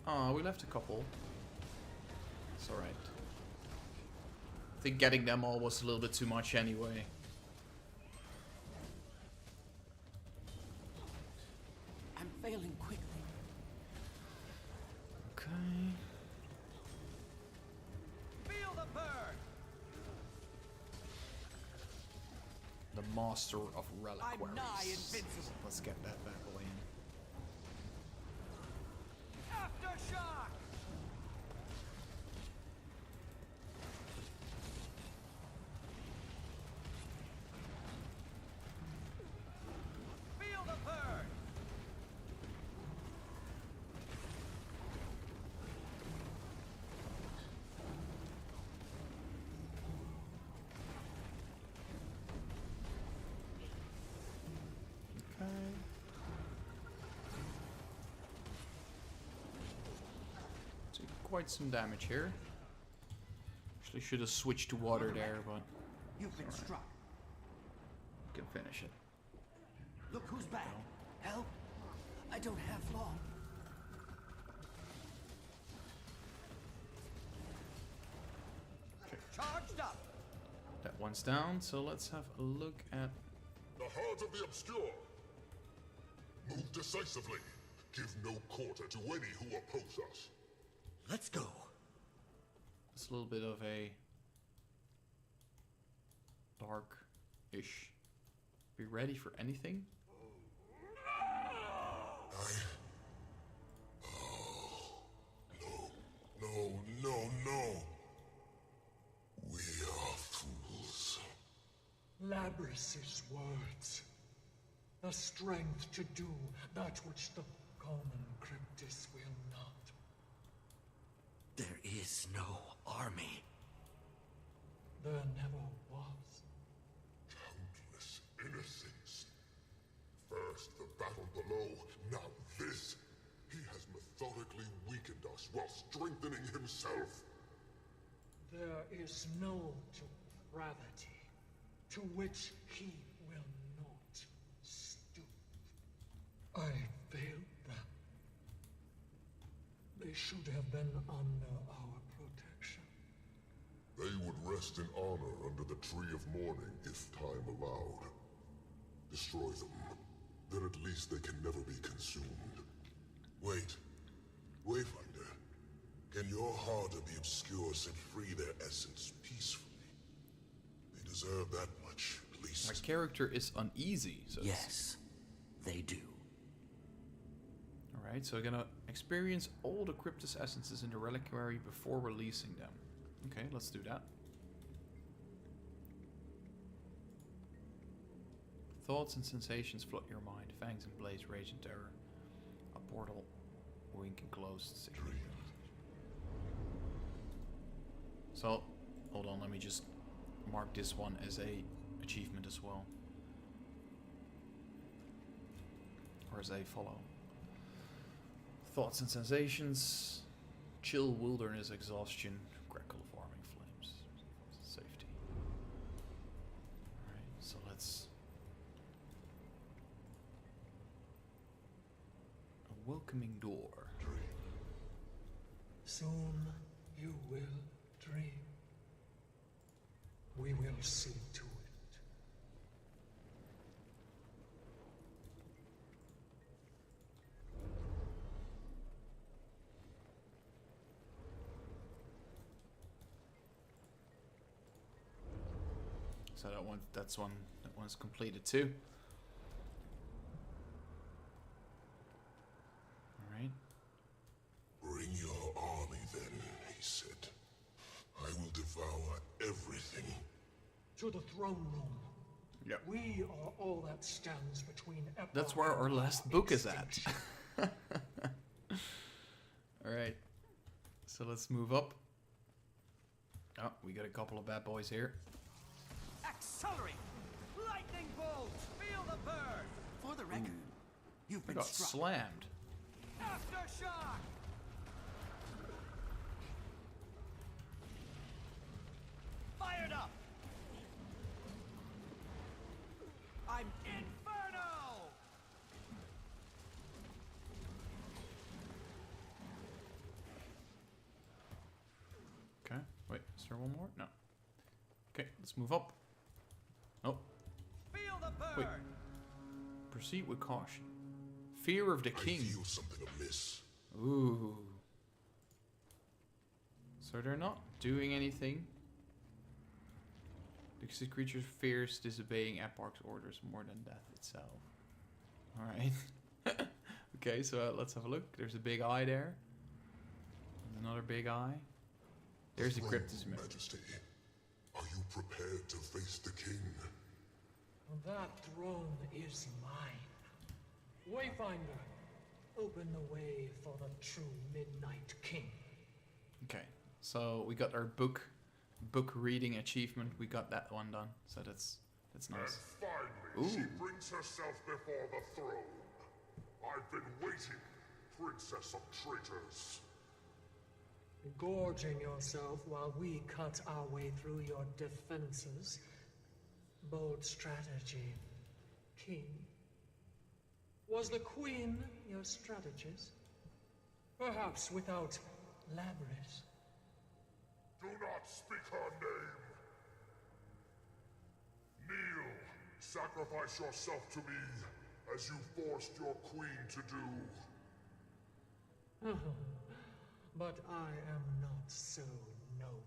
Oh, we left a couple. It's alright. I think getting them all was a little bit too much anyway. I'm failing quickly. Okay. Feel the burn. The Master of Reliquaries. I'm nigh invincible. Let's get that bad boy in. Aftershock. Feel the burn. Okay. Took quite some damage here. Actually should have switched to water there, but You've been alright. struck. Can finish it. Look who's back. Help? I don't have long. Okay. Charged up. That one's down, so let's have a look at... The heart of the obscure. Move decisively. Give no quarter to any who oppose us. Let's go. It's a little bit of a dark-ish. Be ready for anything? No. We are fools. Labrys's words. The strength to do that which the common Kryptis will not. There is no army. There never was. Countless innocents. First the battle below, now this. He has methodically weakened us while strengthening himself. There is no depravity to which he will not stoop. I failed them. They should have been under our protection. They would rest in honor under the Tree of Mourning if time allowed. Destroy them. Then at least they can never be consumed. Wait. Wayfinder. Can your heart of the obscure set free their essence peacefully? They deserve that much, at least. My character is uneasy, so Yes, they do. Alright, so I'm gonna experience all the Kryptis essences in the reliquary before releasing them. Okay, let's do that. Thoughts and sensations flood your mind. Fangs and blades rage in terror. A portal wink and closed. So, hold on, let me just mark this one as a achievement as well. Or as a follow. Thoughts and sensations. Chill wilderness exhaustion. Crackle of warming flames. Safety. Alright, so let's... A welcoming door. Soon you will dream. We will see to it. So that one's completed too. Alright. To the throne room. Yep. We are all that stands between Epoch That's where our and last book is at. extinction. Alright. So let's move up. Oh, we got a couple of bad boys here. Accelerate! Lightning bolt! Feel the burn! For the record, you've I been got struck. slammed. Aftershock! Fired up! I'm Inferno! Okay, wait, is there one more? No. Okay, let's move up. Oh, Feel the burn! wait. Proceed with caution. Fear of the king. I feel something amiss. Ooh. So they're not doing anything. Because the creature fears disobeying Epoch's orders more than death itself. Alright. Okay, so let's have a look. There's a big eye there. And another big eye. There's a Kryptis myth. Majesty, are you prepared to face the king? That throne is mine. Wayfinder, open the way for the true Midnight King. Okay, so we got our book reading achievement. We got that one done. So that's nice. And finally, she Ooh. brings herself before the throne. I've been waiting, princess of traitors. Gorging yourself while we cut our way through your defenses. Bold strategy, King. Was the Queen your strategist? Perhaps without Labyrinth. Do not speak her name. Kneel, sacrifice yourself to me, as you forced your queen to do. But I am not so noble.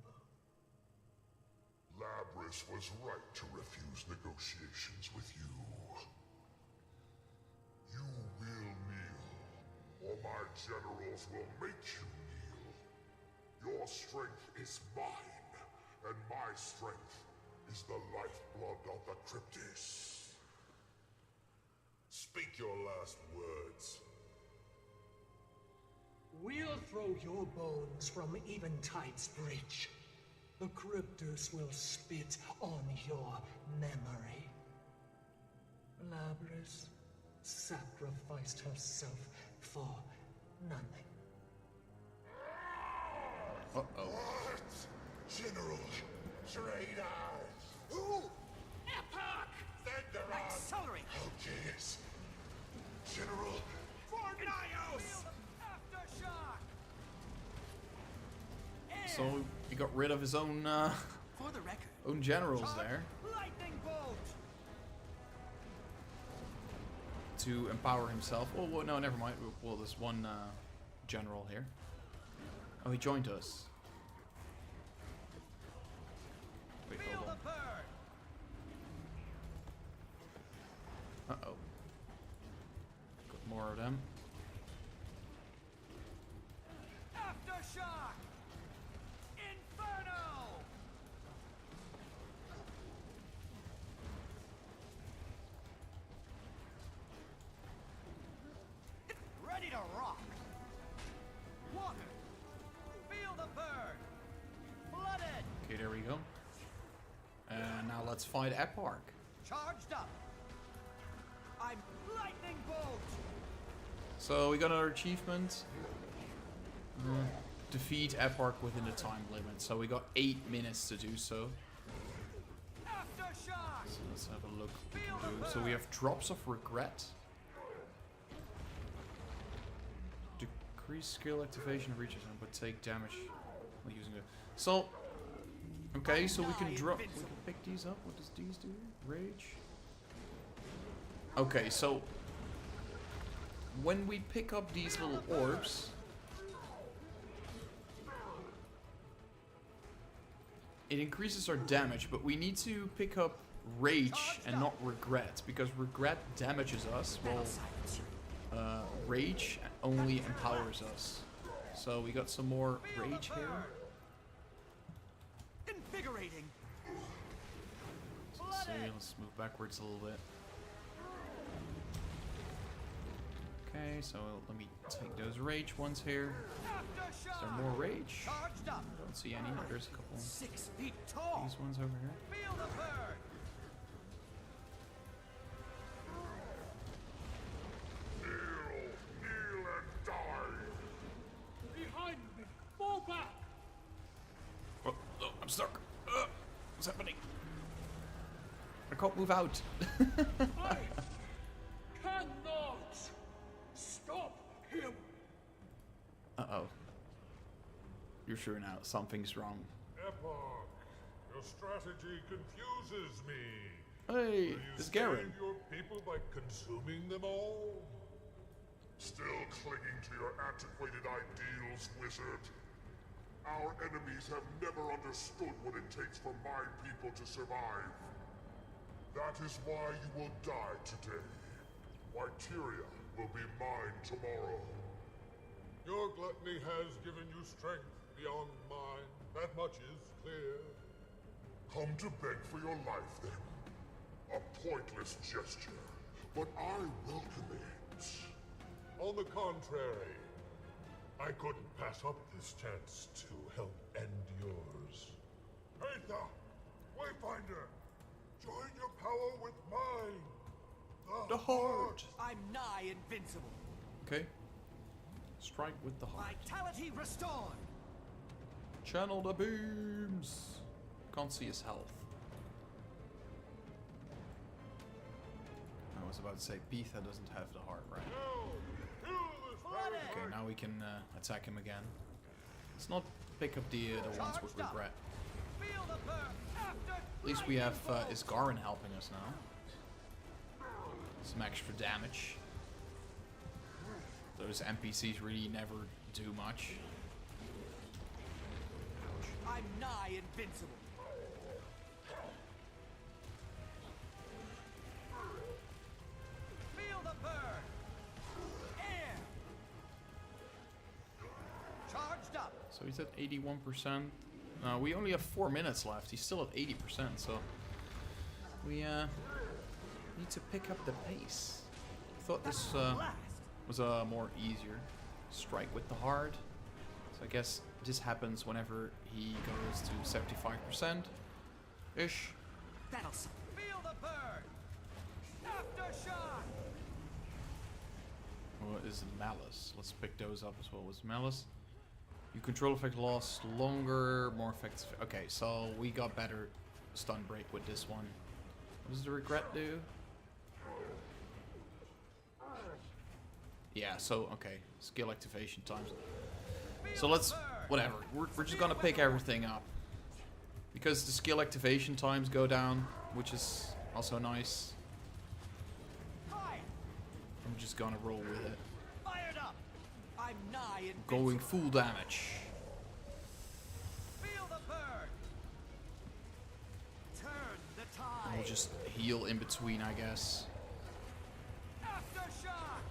Labrys was right to refuse negotiations with you. You will kneel, or my generals will make you kneel. Your strength is mine, and my strength is the lifeblood of the Kryptis. Speak your last words. We'll throw your bones from Eventide's bridge. The Kryptis will spit on your memory. Labrys sacrificed herself for nothing. Uh-oh. What? General traitors! Who? Epoch! Thunderon! Accelerate! Okay, yes. General, For Nayos! Aftershock! So he got rid of his own For the record, own generals there Lightning bolt! to empower himself. Oh well, no, never mind. Well, there's one general here. Oh, he joined us. Wait, Feel hold the on. burn! Uh-oh. Got more of them. Aftershock! Inferno! Ready to rock! Water! Feel the burn! Flooded! Okay, there we go. And now let's fight Epoch. Charged up! I'm lightning bolt! So we got another achievement. Defeat Epoch within the time limit. So we got 8 minutes to do so. Aftershock! So let's have a look what we can do. So we have drops of regret. Decrease skill activation of reaches but take damage while using it. So okay, so we can drop, we can pick these up. What does these do? Rage. Okay, so when we pick up these little orbs, it increases our damage, but we need to pick up rage and not regret, because regret damages us, while rage only empowers us. So we got some more rage here. Invigorating! Let's see, let's move backwards a little bit. Okay, so let me take those rage ones here. Is there more rage? I don't see any. There's a couple. 6 feet tall. These ones over here. Feel the burn. Kneel and die! Behind me! Fall back! Oh, oh, I'm stuck. What's happening? I can't move out. I cannot stop him! Uh-oh. You're sure now something's wrong. Epoch, your strategy confuses me. Hey, Will you it's Garen. save your people by consuming them all? Still clinging to your antiquated ideals, wizard? Our enemies have never understood what it takes for my people to survive. That is why you will die today. Wyteria will be mine tomorrow. Your gluttony has given you strength beyond mine. That much is clear. Come to beg for your life, then. A pointless gesture, but I welcome it. On the contrary, I couldn't pass up this chance to help end yours. Aether! Wayfinder! Join your power with mine! The heart! I'm nigh invincible. Okay. Strike with the heart. Vitality restored. Channel the beams! Can't see his health. I was about to say, Beetha doesn't have the heart, right? Okay, now we can attack him again. Let's not pick up the ones with regret. At least we have Isgarin helping us now. Some extra damage. Those NPCs really never do much. I'm nigh invincible. Feel the burn. Air. Charged up. So he's at 81%. We only have 4 minutes left. He's still at 80%, so we need to pick up the pace. I thought this was more easier. Strike with the heart. So I guess this happens whenever he goes to 75% ish. That'll feel the burn. Aftershock. What is Malice? Let's pick those up as well. What's Malice? You control effect lost longer, more effects. Okay, so we got better stun break with this one. What does the regret do? Yeah, so, okay. Skill activation times. So let's, whatever. We're just gonna pick everything up. Because the skill activation times go down, which is also nice. I'm just gonna roll with it. Fired up. I'm nigh invincible. Going full damage. Feel the burn. Turn the tide. We'll just heal in between, I guess. Aftershock.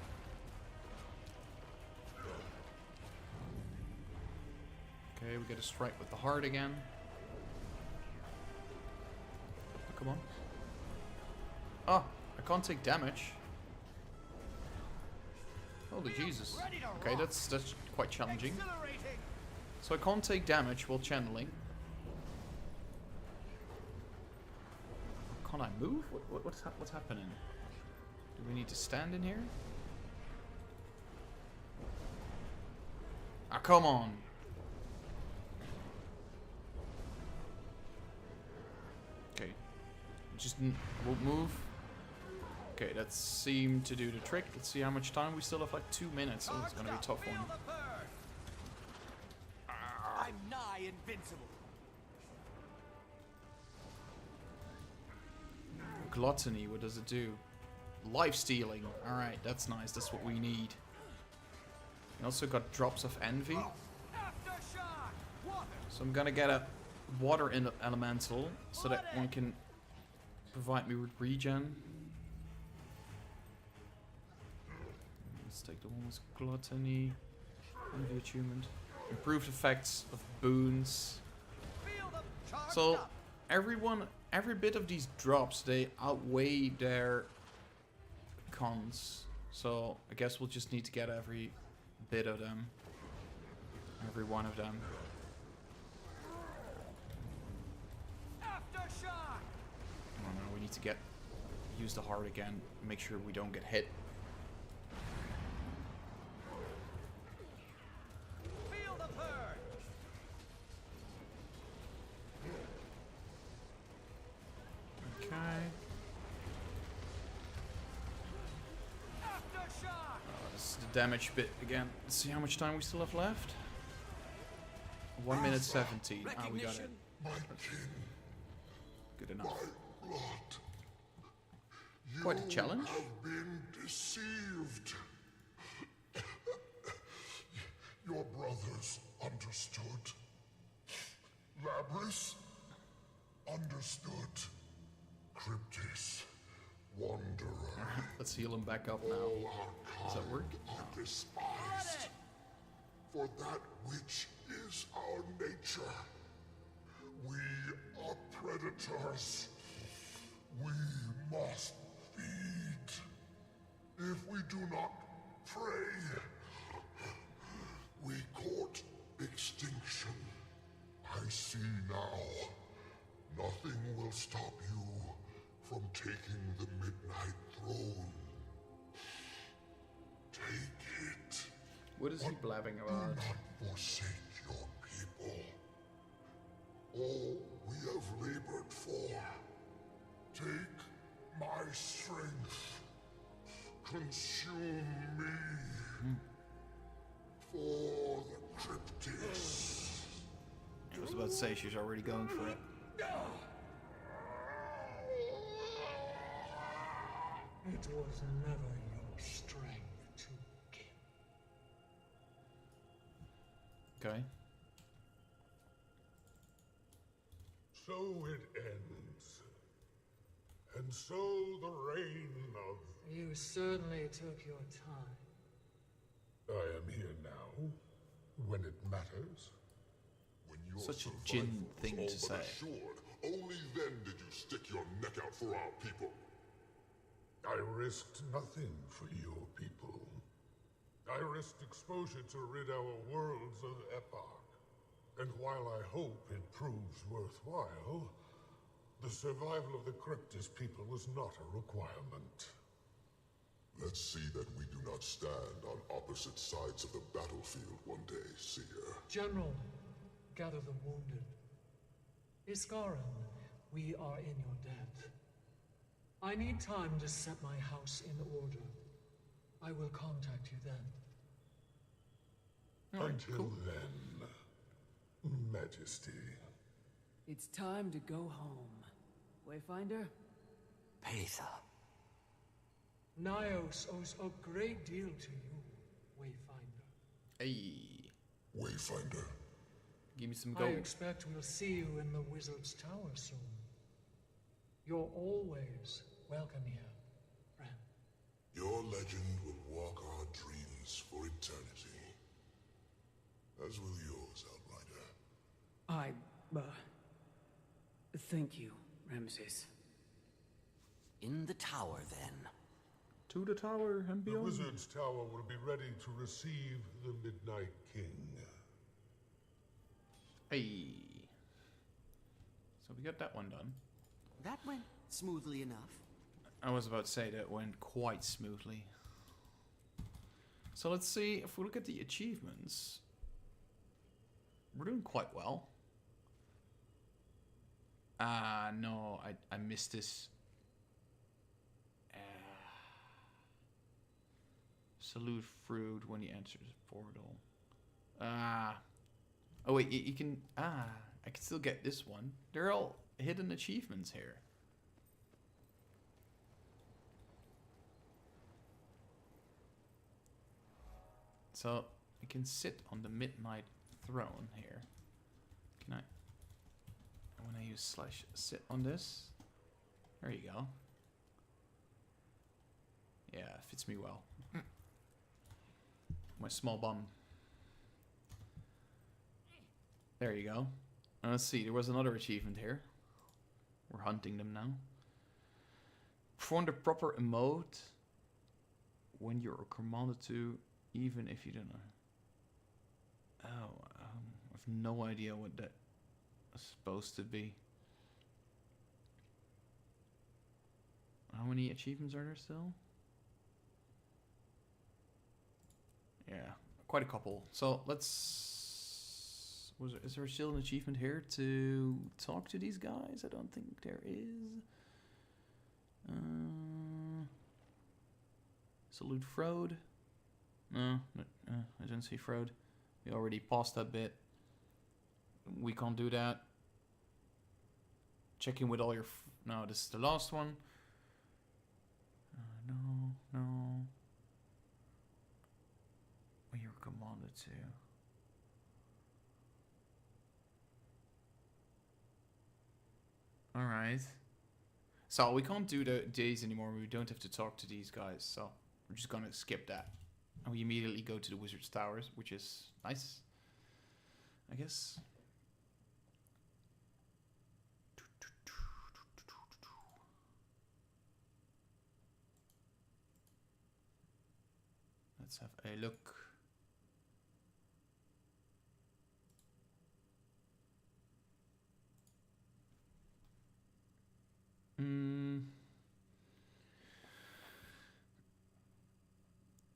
Okay, we get a strike with the heart again. Oh, come on. Oh, I can't take damage. Holy Jesus. Okay, that's quite challenging. So I can't take damage while channeling. Can't I move? What's happening? Do we need to stand in here? Ah, come on. Okay. Just won't move. Okay, that seemed to do the trick. Let's see how much time we still have. Like 2 minutes. Oh, it's gonna be a tough one. I'm nigh invincible. Gluttony, what does it do? Life stealing. Alright, that's nice. That's what we need. We also got drops of envy. So I'm gonna get a water elemental so that one can provide me with regen. Let's take the one with gluttony. Envy attunement. Improved effects of boons. So everyone every bit of these drops, they outweigh their cons. So I guess we'll just need to get every bit of them. Every one of them. Aftershock! Oh no, we need to use the heart again. Make sure we don't get hit. Feel the purge! Okay. Aftershock! This is the damage bit again. Let's see how much time we still have left. 1 minute 17. Ah, we got it. My kin, Good enough. my blood. Quite a challenge. You have been deceived. Your brothers understood. Labris understood. Kryptis, wanderer. Let's heal him back up now. All our Does that kind work? are despised. For that which is our nature. We are predators. We must feed. If we do not prey, we court extinction. I see now. Nothing will stop you from taking the Midnight Throne. Take it. What is he blabbing Do about? not forsake your people. All we have labored for. Take my strength. Consume me. For the Kryptis. I was about to say she's already going for it. It was never your strength to kill. Okay. So it ends. And so the reign of... You certainly took your time. I am here now, when it matters. When your Such a Jin survival thing was to all but say. assured, only then did you stick your neck out for our people. I risked nothing for your people. I risked exposure to rid our worlds of Epoch. And while I hope it proves worthwhile, the survival of the Kryptis people was not a requirement. Let's see that we do not stand on opposite sides of the battlefield one day, Seer. General, gather the wounded. Iskaran, we are in your debt. I need time to set my house in order. I will contact you then. Until then, Majesty. It's time to go home. Wayfinder? Patha. Nayos owes a great deal to you, Wayfinder. Hey, Wayfinder. give me some I gold. expect we'll see you in the Wizard's Tower soon. You're always welcome here, friend. Your legend will walk our dreams for eternity. As will yours, Outrider. Thank you, Ramses. In the tower, then. To the tower and The beyond. Wizard's Tower will be ready to receive the Midnight King. Hey. So we got that one done. That went smoothly enough. I was about to say that went quite smoothly. So let's see, if we look at the achievements, we're doing quite well. No, I missed this. Salute fruit when he enters the portal. Oh wait, you can, I can still get this one. They're all hidden achievements here. So, I can sit on the Midnight Throne here. Can I? When I use slash sit on this. There you go. Yeah, fits me well. My small bum. There you go. Let's see, there was another achievement here. We're hunting them now. Perform the proper emote when you're commanded to, even if you don't know. Oh, I have no idea what that is supposed to be. How many achievements are there still? Yeah, quite a couple. So let's... Is there still an achievement here to talk to these guys? I don't think there is. Salute Frode. No, I don't see Frode. We already passed that bit. We can't do that. Check in with all your... No, this is the last one. No. When you're commanded to. Alright. So we can't do the days anymore. We don't have to talk to these guys. So we're just gonna skip that. And we immediately go to the Wizard's Towers, which is nice, I guess. Let's have a look.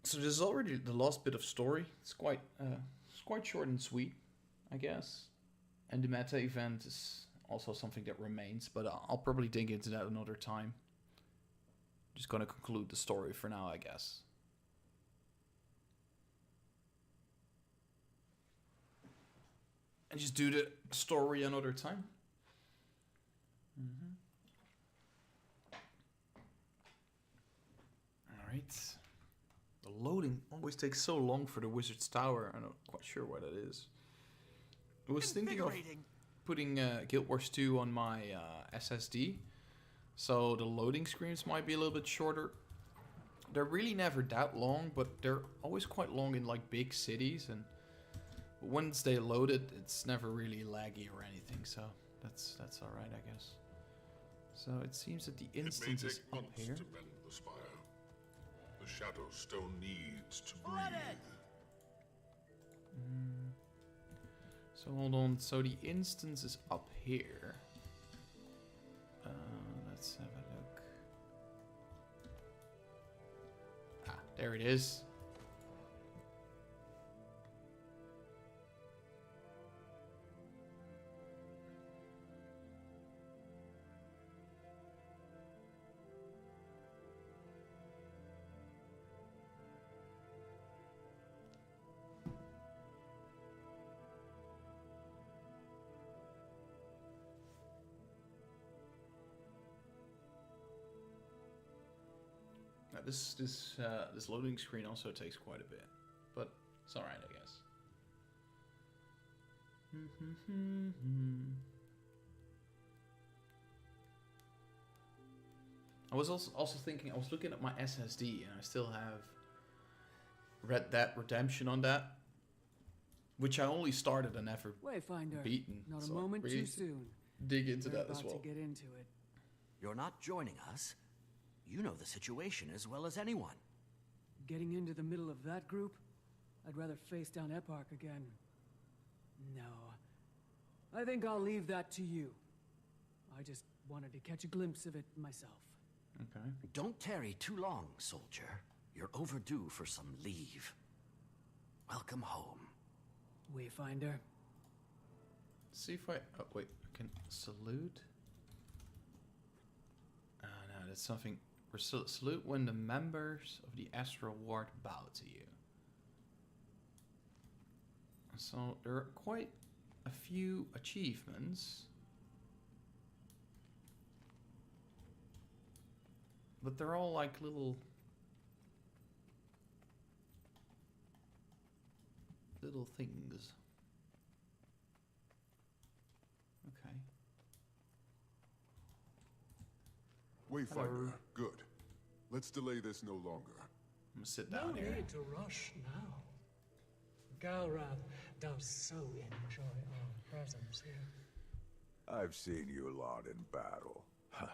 So this is already the last bit of story. It's quite short and sweet, I guess. And the meta event is also something that remains, but I'll probably dig into that another time. Just gonna conclude the story for now, I guess. And just do the story another time. Alright. The loading always takes so long for the Wizard's Tower. I'm not quite sure what it is. I was thinking of putting Guild Wars 2 on my SSD. So the loading screens might be a little bit shorter. They're really never that long, but they're always quite long in like big cities. And once they load it, it's never really laggy or anything. So that's alright, I guess. So it seems that the instance is up here. To bend the spire. The Shadow Stone needs to breathe. So hold on. So the instance is up here. Let's have a look. Ah, there it is. This loading screen also takes quite a bit, but it's alright, I guess. I was also thinking, I was looking at my SSD and I still have Red Dead Redemption on that, which I only started and never beaten. Not a so moment really too soon. Dig into We're that as about well. to get into it. You're not joining us. You know the situation as well as anyone. Getting into the middle of that group? I'd rather face down Eparch again. No. I think I'll leave that to you. I just wanted to catch a glimpse of it myself. Okay. Don't tarry too long, soldier. You're overdue for some leave. Welcome home. Wayfinder. See if I... Oh, wait. I can salute? No, that's something... Salute when the members of the Astral Ward bow to you. So there are quite a few achievements. But they're all like little things. Okay. Wayfinder, good. Let's delay this no longer. I'm gonna sit down no here. need to rush now. Galrath does so enjoy our presence here. I've seen you lot in battle. Huh.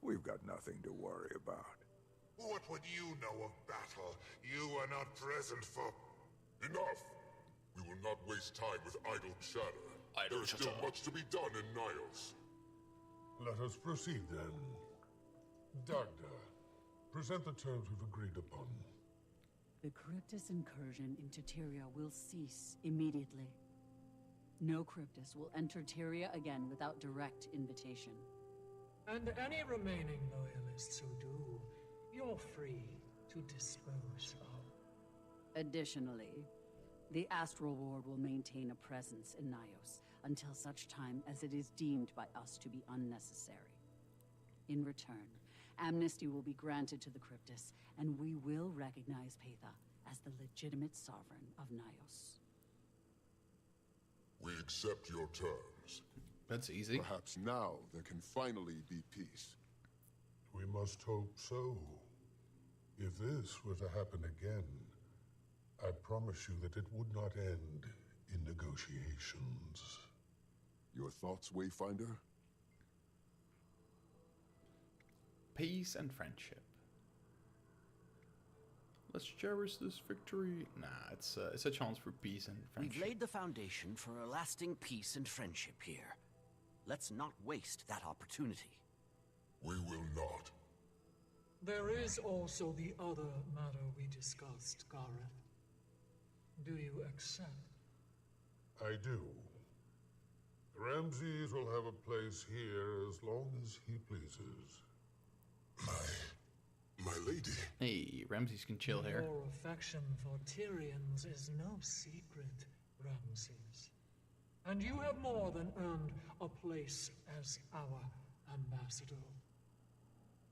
We've got nothing to worry about. What would you know of battle? You are not present for... Enough! We will not waste time with idle chatter. There is still much to be done in Nayos. Let us proceed then. Dagda, present the terms we've agreed upon. The Kryptis incursion into Tyria will cease immediately. No Kryptis will enter Tyria again without direct invitation. And any remaining loyalists who do, you're free to dispose of. Additionally, the Astral Ward will maintain a presence in Nayos until such time as it is deemed by us to be unnecessary. In return, amnesty will be granted to the Kryptis, and we will recognize Paitha as the legitimate sovereign of Nayos. We accept your terms. That's easy. Perhaps now there can finally be peace. We must hope so. If this were to happen again, I promise you that it would not end in negotiations. Your thoughts, Wayfinder? Peace and friendship. Let's cherish this victory. Nah, it's a chance for peace and friendship. We've laid the foundation for a lasting peace and friendship here. Let's not waste that opportunity. We will not. There is also the other matter we discussed, Gareth. Do you accept? I do. Ramses will have a place here as long as he pleases. My lady. Hey, Ramses can chill here. Your affection for Tyrians is no secret, Ramses. And you have more than earned a place as our ambassador.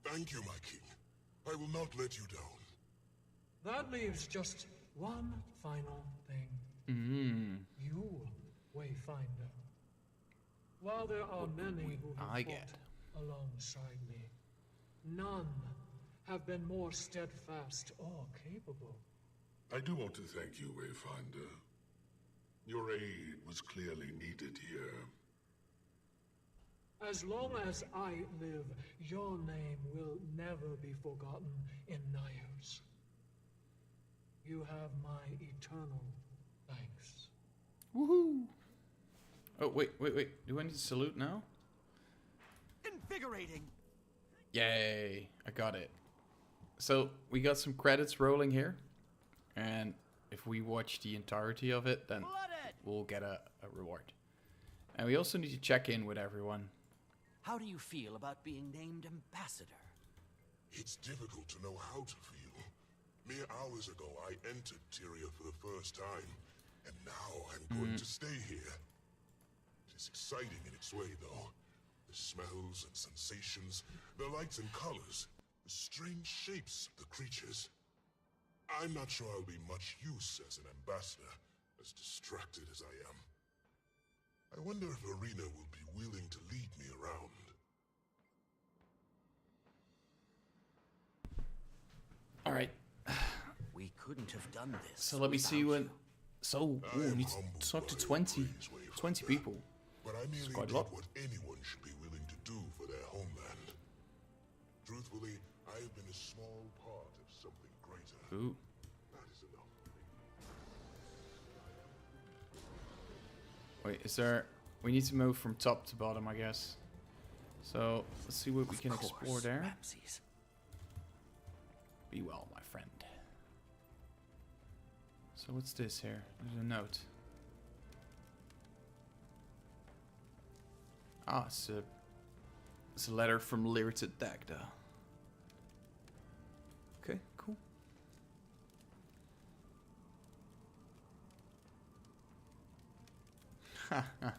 Thank you, my king. I will not let you down. That leaves just one final thing. You, Wayfinder. While there are many who have fought alongside me, none have been more steadfast or capable. I do want to thank you, Wayfinder. Your aid was clearly needed here. As long as I live, your name will never be forgotten in Nayos. You have my eternal thanks. Woohoo! Oh, wait. Do I need to salute now? Invigorating! Yay! I got it. So, we got some credits rolling here. And if we watch the entirety of it, then we'll get a reward. And we also need to check in with everyone. How do you feel about being named ambassador? It's difficult to know how to feel. Mere hours ago, I entered Tyria for the first time. And now I'm going to stay here. It is exciting in its way, though. The smells and sensations, the lights and colors, the strange shapes of the creatures. I'm not sure I'll be much use as an ambassador, as distracted as I am. I wonder if Arena will be willing to lead me around. Alright. We couldn't have done this. So let me see when... So, we need to talk to 20 people. But I merely quite a did lot. what anyone should be willing to do for their homeland. Truthfully, I have been a small part of something greater. Ooh. That is enough for me. Wait, is there... We need to move from top to bottom, I guess. So, let's see what we can explore there. Ramses. Be well, my friend. So what's this here? There's a note. Ah, it's a letter from Lyra to Dagda. Okay, cool. Haha.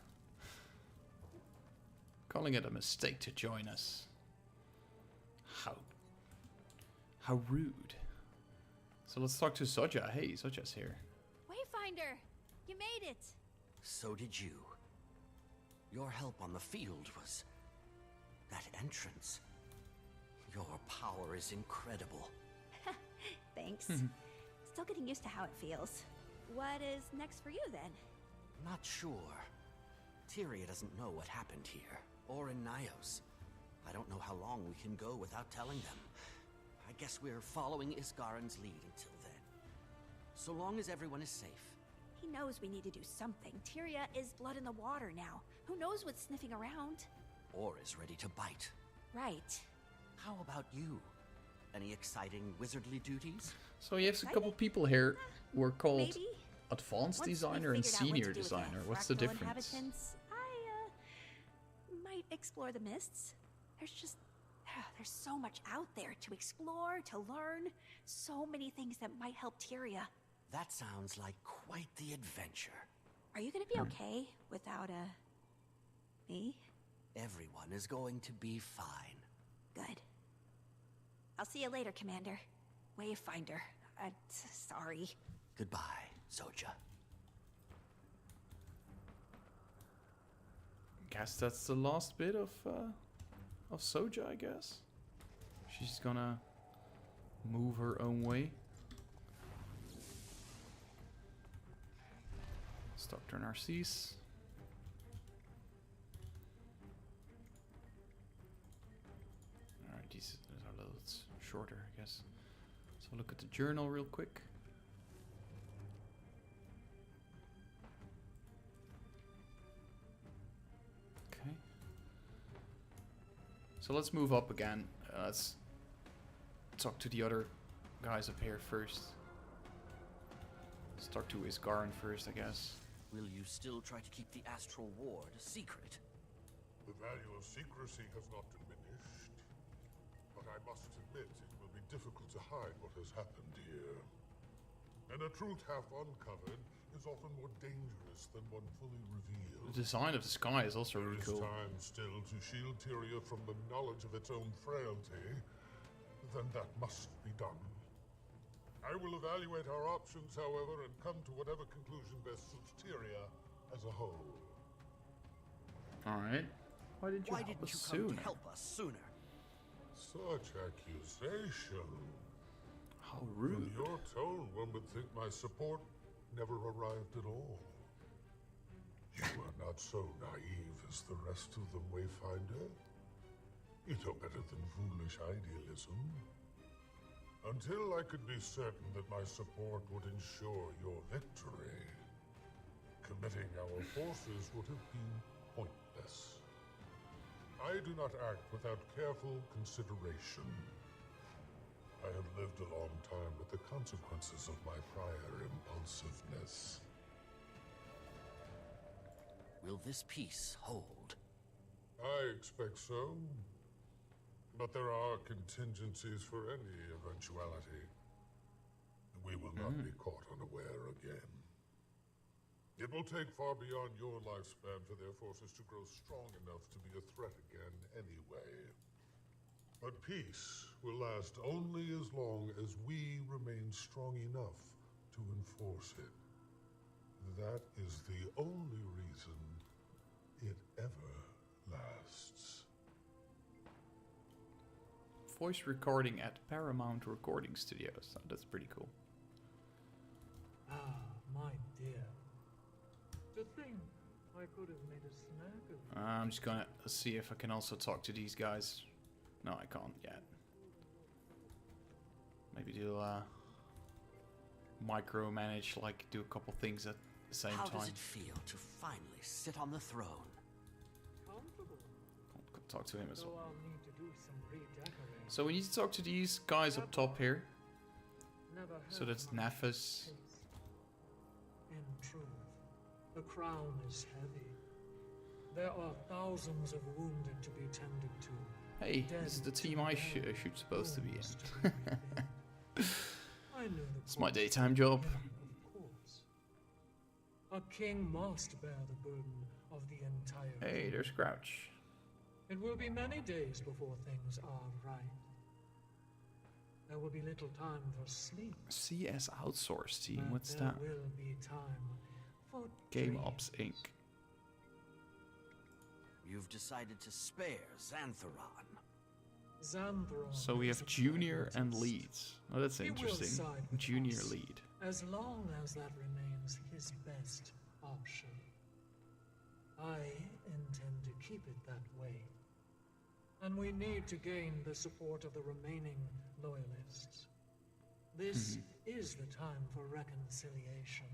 Calling it a mistake to join us. How rude. So let's talk to Soja. Hey, Soja's here. Wayfinder, you made it. So did you. Your help on the field was... that entrance. Your power is incredible. Thanks. Still getting used to how it feels. What is next for you then? Not sure. Tyria doesn't know what happened here, or in Nayos. I don't know how long we can go without telling them. I guess we're following Iskaran's lead until then. So long as everyone is safe. He knows we need to do something. Tyria is blood in the water now. Who knows what's sniffing around? Or is ready to bite. Right. How about you? Any exciting wizardly duties? So you have a couple people here who are called Maybe. Advanced Once we Designer and figured out what Senior to do with Designer. What's the fractal difference? inhabitants, I might explore the mists. There's so much out there to explore, to learn. So many things that might help Tyria. That sounds like quite the adventure. Are you gonna be okay without me? Everyone is going to be fine. Good. I'll see you later, Commander. Wayfinder. Sorry. Goodbye, Soja. Guess that's the last bit of Soja, I guess. She's gonna move her own way. Let's talk to Narcisse. Alright, these are a little shorter, I guess. So look at the journal real quick. Okay. So let's move up again. Let's talk to the other guys up here first. Let's talk to Iskaran first, I guess. Will you still try to keep the Astral Ward a secret? The value of secrecy has not diminished, but I must admit it will be difficult to hide what has happened here. And a truth half uncovered is often more dangerous than one fully revealed. The design of the sky is also really cool. There is time still to shield Tyria from the knowledge of its own frailty, then that must be done. I will evaluate our options, however, and come to whatever conclusion best suits Tyria as a whole. Alright. Why didn't you come to help us sooner? Such accusation. How rude. From your tone, one would think my support never arrived at all. You are not so naive as the rest of them, Wayfinder. You know better than foolish idealism. Until I could be certain that my support would ensure your victory, committing our forces would have been pointless. I do not act without careful consideration. I have lived a long time with the consequences of my prior impulsiveness. Will this peace hold? I expect so. But there are contingencies for any eventuality. We will not be caught unaware again. It will take far beyond your lifespan for their forces to grow strong enough to be a threat again anyway. But peace will last only as long as we remain strong enough to enforce it. That is the only reason it ever lasts. Voice recording at Paramount Recording Studios. Oh, that's pretty cool. Ah, my dear. To think I could have made a snack of you. I'm just gonna see if I can also talk to these guys. No, I can't yet. Maybe do micromanage, like do a couple things at the same How time. does it feel to finally sit on the throne? Comfortable. I'll talk to him as well. Though I'll need to do some redecorating. So we need to talk to these guys up top here. Never So had that's much Nefis. taste. In truth, the crown is heavy. There are thousands of wounded to be tended to. Hey, this is the team I should supposed to be in. I knew the It's my course daytime job. of course. A king must bear the burden of the entire Hey, kingdom. there's Crouch. It will be many days before things are right. There will be little time for sleep. CS Outsource team, but what's there that? will be time for Game dreams. Ops Inc. You've decided to spare Xantheron. Xantheron So we is have a junior and pragmatist. leads. Oh, that's He will interesting. side with Junior us, lead. as long as that remains his best option. I intend to keep it that way. And we need to gain the support of the remaining loyalists. This is the time for reconciliation.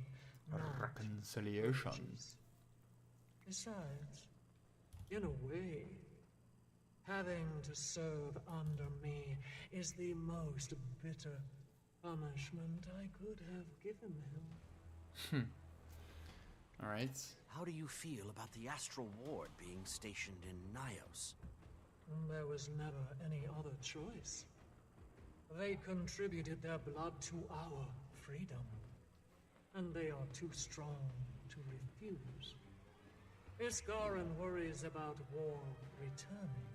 not Reconciliation. purchase. Besides, in a way, having to serve under me is the most bitter punishment I could have given him. Alright. How do you feel about the Astral Ward being stationed in Nayos? There was never any other choice. They contributed their blood to our freedom, and they are too strong to refuse. Iskaran worries about war returning.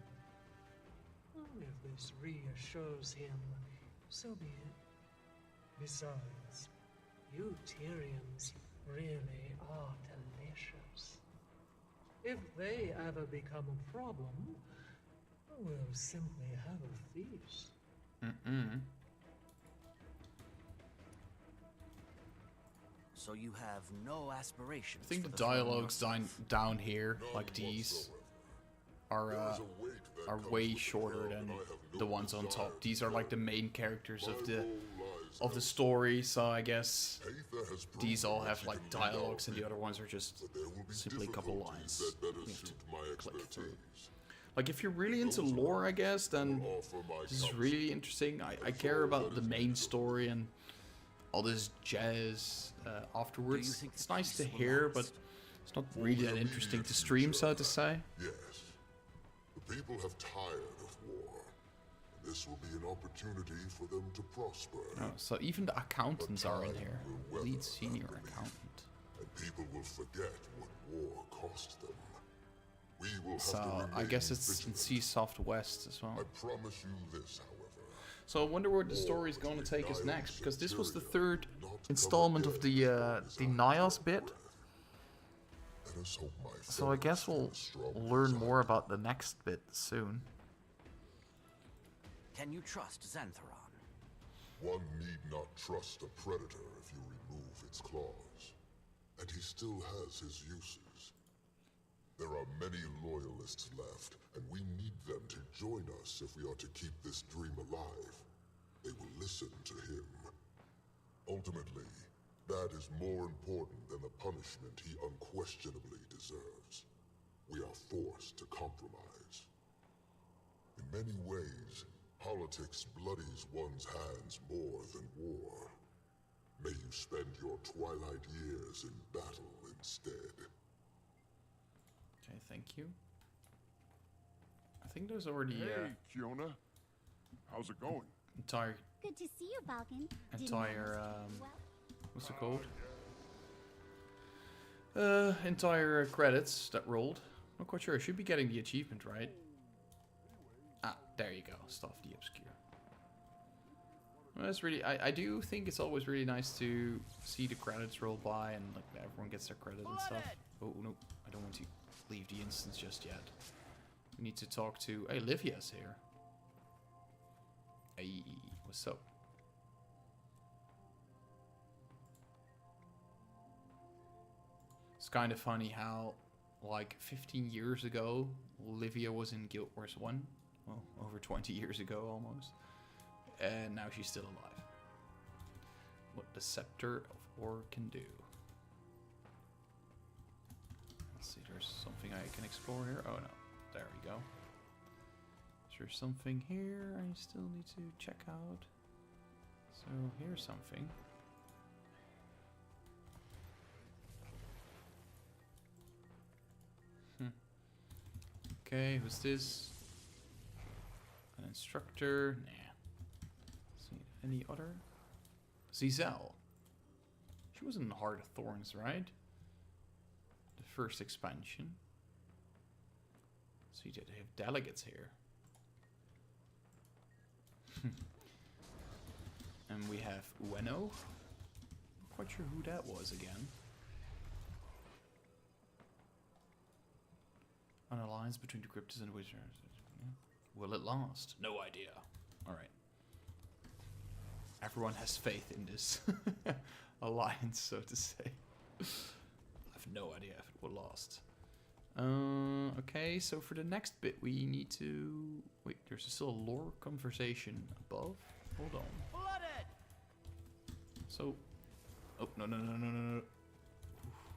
If this reassures him, so be it. Besides, you Tyrians really are delicious. If they ever become a problem, we'll simply have a feast. So you have no aspirations. I think for the throne dialogues yourself? down here, like these, are way shorter than the ones on top. These are like the main characters of the story, so I guess these all have like dialogues and the other ones are just simply a couple lines. You have to click through. Like if you're really into lore, I guess, then this is really interesting. I care about the main story and all this jazz afterwards. It's nice to hear, but it's not really that interesting to stream, so to say. Yes. The people have tired of war. This will be an opportunity for them to prosper. Oh, so even the accountants are in here. Lead senior accountant. And people will forget what war cost them. We will have So to I guess it's in vigilant. Seasoft West as well. I promise you this, however. So I wonder where the story is going to take us next, because this was the third installment of the Nayos bit. Let us hope, my So I guess we'll learn more about the next bit soon. Can you trust Xantharon? One need not trust a predator if you remove its claws. And he still has his uses. There are many loyalists left, and we need them to join us if we are to keep this dream alive. They will listen to him. Ultimately, that is more important than the punishment he unquestionably deserves. We are forced to compromise. In many ways, politics bloodies one's hands more than war. May you spend your twilight years in battle instead. Okay, thank you. I think there's already Hey, Kiona. How's it going? entire Good to see you, Balkan. what's it called? Entire credits that rolled. Not quite sure. I should be getting the achievement, right? Ah, there you go. Stuff the obscure. Well, that's really. I do think it's always really nice to see the credits roll by and like everyone gets their credit and stuff. Oh no, I don't want to leave the instance just yet. We need to talk to. Hey, Livia's here. Hey, what's up? It's kind of funny how, like, 15 years ago, Livia was in Guild Wars 1. Well, over 20 years ago, almost. And now she's still alive. What the Scepter of Ore can do. Let's see, there's something I can explore here. Oh, no. There we go. Is there something here I still need to check out? So, here's something. Okay, who's this? An instructor? Nah. See, any other? Zizel. She was in Heart of Thorns, right? The first expansion. See, they have delegates here. And we have Ueno. Not quite sure who that was again. An alliance between the Kryptis and Wizards. Will it last? No idea. Alright. Everyone has faith in this alliance, so to say. I have no idea if it will last. Okay, so for the next bit we need to... Wait, there's still a lore conversation above? Hold on. Flooded! So... Oh, no. I'm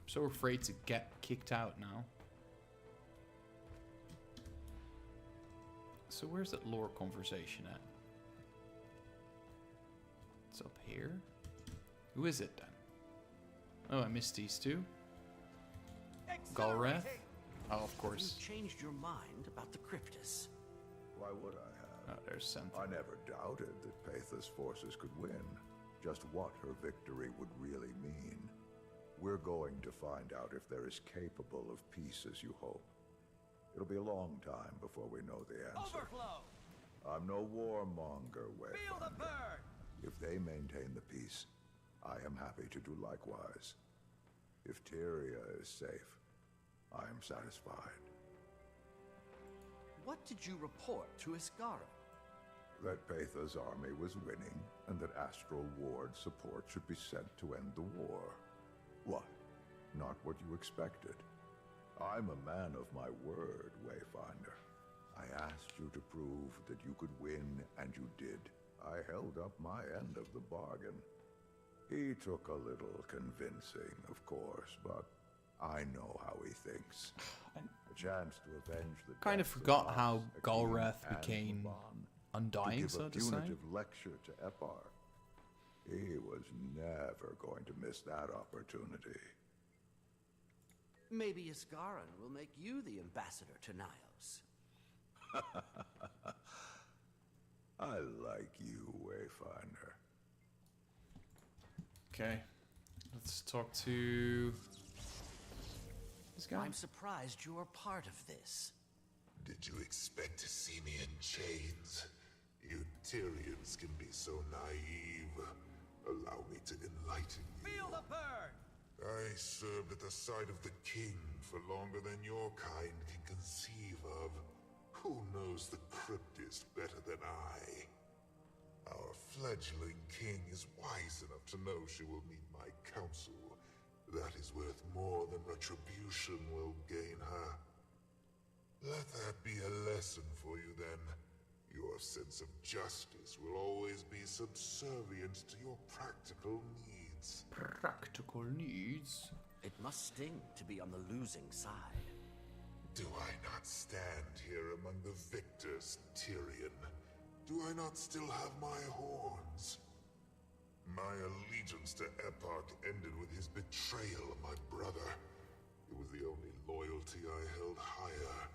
so afraid to get kicked out now. So where's that lore conversation at? It's up here. Who is it then? Oh, I missed these two. Galrath? Oh, of course. Have you changed your mind about the Kryptis? Why would I have? Oh, there's something. I never doubted that Paitha's forces could win. Just what her victory would really mean. We're going to find out if they're as capable of peace as you hope. It'll be a long time before we know the answer. Overflow! I'm no warmonger, Feel the Wayfinder. burn! If they maintain the peace, I am happy to do likewise. If Tyria is safe, I am satisfied. What did you report to Iskaran? That Paitha's army was winning, and that Astral Ward support should be sent to end the war. What? Not what you expected. I'm a man of my word, Wayfinder. I asked you to prove that you could win, and you did. I held up my end of the bargain. He took a little convincing, of course, but I know how he thinks. A chance to avenge the Kind of deaths forgot us, how Akeem Galrath and became Laban, undying, to so give to a say. punitive lecture to Epar. He was never going to miss that opportunity. Maybe Iskaran will make you the ambassador to Nayos. I like you, Wayfinder. Okay, let's talk to this guy. I'm surprised you're part of this. Did you expect to see me in chains? You Tyrians can be so naive. Allow me to enlighten you. Feel the burn! I served at the side of the king for longer than your kind can conceive of. Who knows the Kryptis better than I? Our fledgling king is wise enough to know she will need my counsel. That is worth more than retribution will gain her. Let that be a lesson for you then. Your sense of justice will always be subservient to your practical needs. Practical needs? It must sting to be on the losing side. Do I not stand here among the victors, Tyrion? Do I not still have my horns? My allegiance to Epoch ended with his betrayal of my brother. It was the only loyalty I held higher.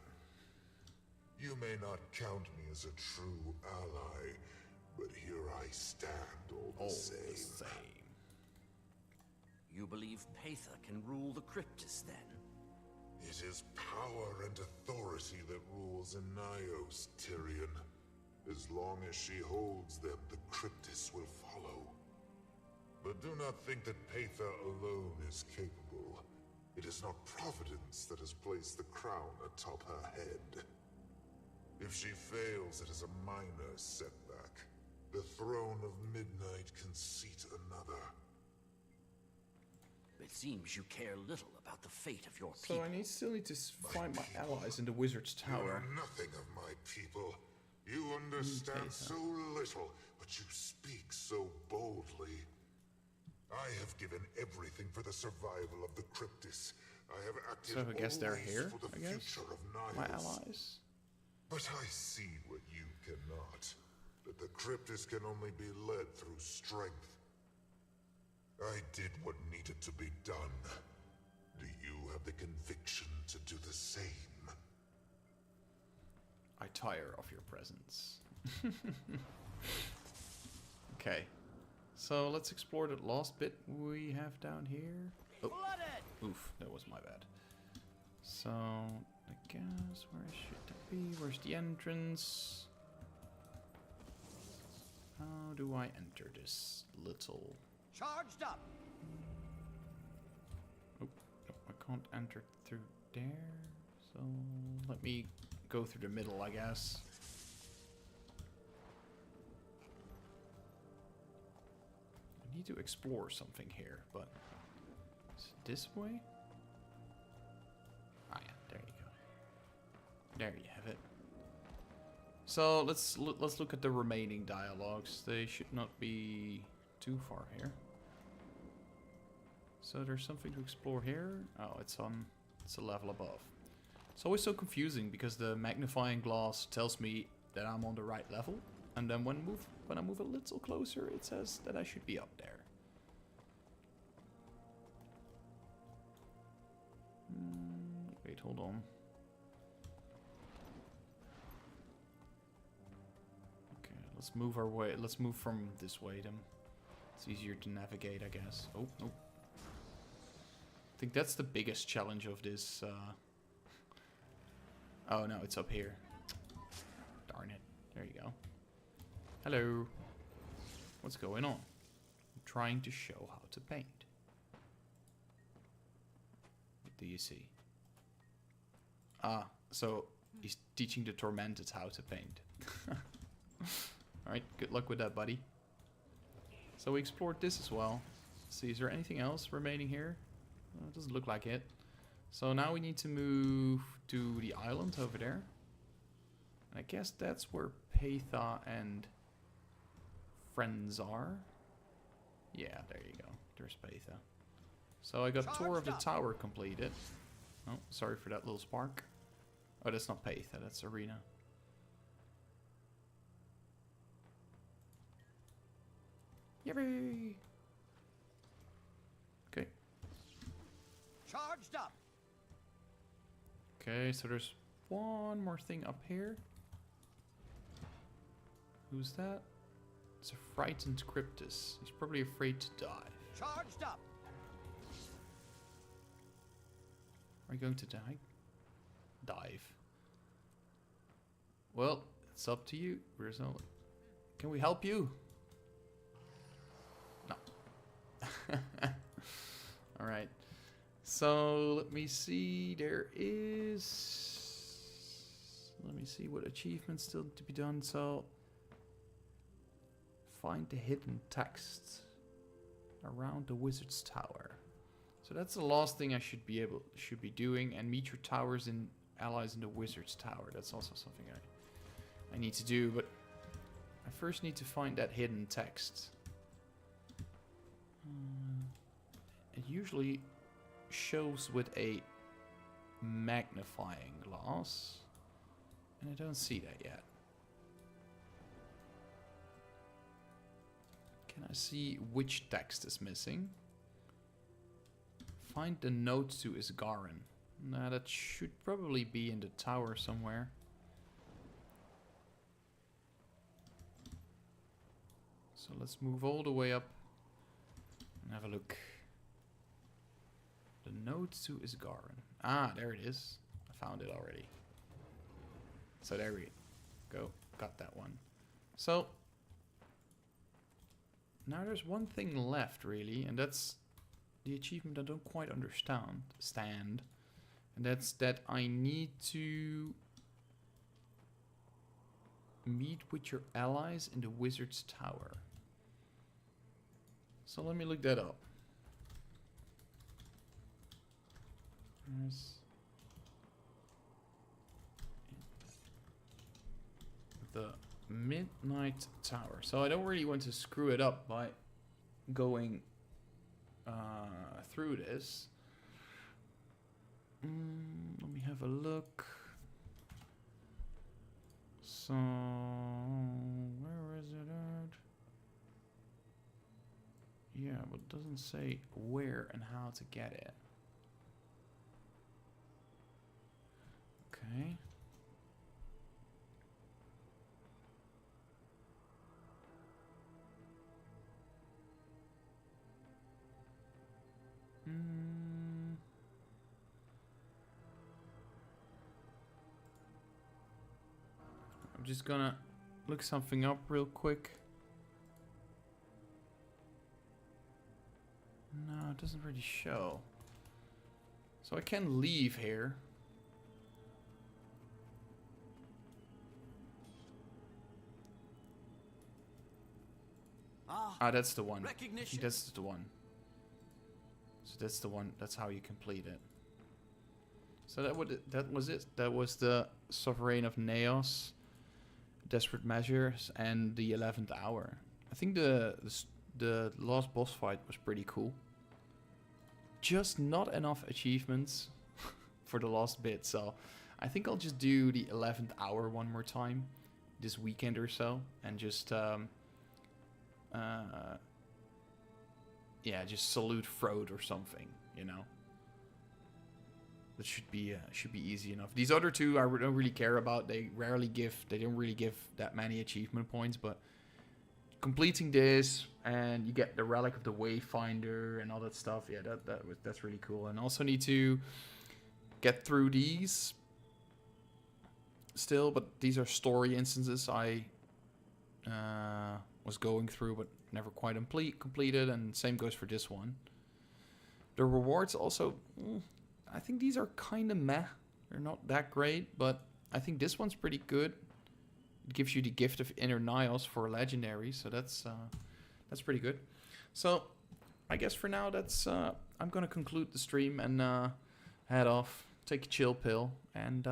You may not count me as a true ally, but here I stand all the same. You believe Paitha can rule the Kryptis, then? It is power and authority that rules in Nayos, Tyrion. As long as she holds them, the Kryptis will follow. But do not think that Paitha alone is capable. It is not Providence that has placed the crown atop her head. If she fails, it is a minor setback. The throne of midnight can seat another. It seems you care little about the fate of your people. So I still need to find my allies in the Wizard's You Tower. know nothing of my people. You understand so little, but you speak so boldly. I have given everything for the survival of the Kryptis. I have acted So I guess they're always here, for the I guess? future of Nayos. My allies? But I see what you cannot. That the Kryptis can only be led through strength. I did what needed to be done. Do you have the conviction to do the same? I tire of your presence. Okay. So let's explore that last bit we have down here. Oh, oof, that was my bad. So, I guess, where should it be? Where's the entrance? How do I enter this little... Charged up! Oh, no, I can't enter through there. So, let me go through the middle, I guess. I need to explore something here, but is it this way? Ah, yeah, there you There you have it. So let's look at the remaining dialogues. They should not be too far here. So there's something to explore here. Oh, it's a level above. It's always so confusing because the magnifying glass tells me that I'm on the right level, and then when I move a little closer, it says that I should be up there. Wait, hold on. Okay, let's move our way. Let's move from this way then. It's easier to navigate, I guess. Oh, no. I think that's the biggest challenge of this. Oh no, it's up here. Darn it. There you go. Hello. What's going on? I'm trying to show how to paint. What do you see? Ah, so he's teaching the Tormented how to paint. Alright, good luck with that, buddy. So we explored this as well. Let's see, is there anything else remaining here? It doesn't look like it. So now we need to move to the island over there. And I guess that's where Peitha and friends are. Yeah, there you go. There's Peitha. So I got Tour of the Tower completed. Oh, sorry for that little spark. Oh, that's not Peitha, that's Arena. Yippee! Okay. Charged up. Okay, so there's one more thing up here. Who's that? It's a frightened Kryptis. He's probably afraid to dive. Charged up. Are you going to die? Dive. Well, it's up to you. Where's no? Can we help you? No. All right. So let me see. There is. Let me see what achievements still to be done. So find the hidden text around the wizard's tower. So that's the last thing I should be doing, and meet your towers and allies in the wizard's tower. That's also something I need to do, but I first need to find that hidden text. It usually shows with a magnifying glass, and I don't see that yet. Can I see which text is missing? Find the notes to Isgarin. Nah, that should probably be in the tower somewhere. So let's move all the way up and have a look. The notes to Isgarin. Ah, there it is. I found it already. So there we go. Got that one. So now there's one thing left really, and that's the achievement I don't quite understand. And that's that I need to meet with your allies in the wizard's tower. So let me look that up. There's the Midnight Tower. So I don't really want to screw it up by going through this. Let me have a look. So where is it at? Yeah, but it doesn't say where and how to get it. Okay. I'm just gonna look something up real quick. No, it doesn't really show. So I can leave here. Ah, that's the one. I think that's the one. So that's the one. That's how you complete it. So that was it. That was the Sovereign of Nayos, Desperate Measures, and the 11th Hour. I think the last boss fight was pretty cool. Just not enough achievements for the last bit, so I think I'll just do the 11th Hour one more time this weekend or so, and just yeah, just salute Frode or something, you know. That should be easy enough. These other two I don't really care about. They don't really give that many achievement points, but completing this and you get the Relic of the Wayfinder and all that stuff. Yeah, that's really cool. And also need to get through these still, but these are story instances I was going through but never quite completed, and same goes for this one. The rewards also, I think these are kind of meh. They're not that great, but I think this one's pretty good. It gives you the gift of Inner Nayos for legendary, so that's pretty good. So I guess for now that's I'm gonna conclude the stream and head off, take a chill pill, and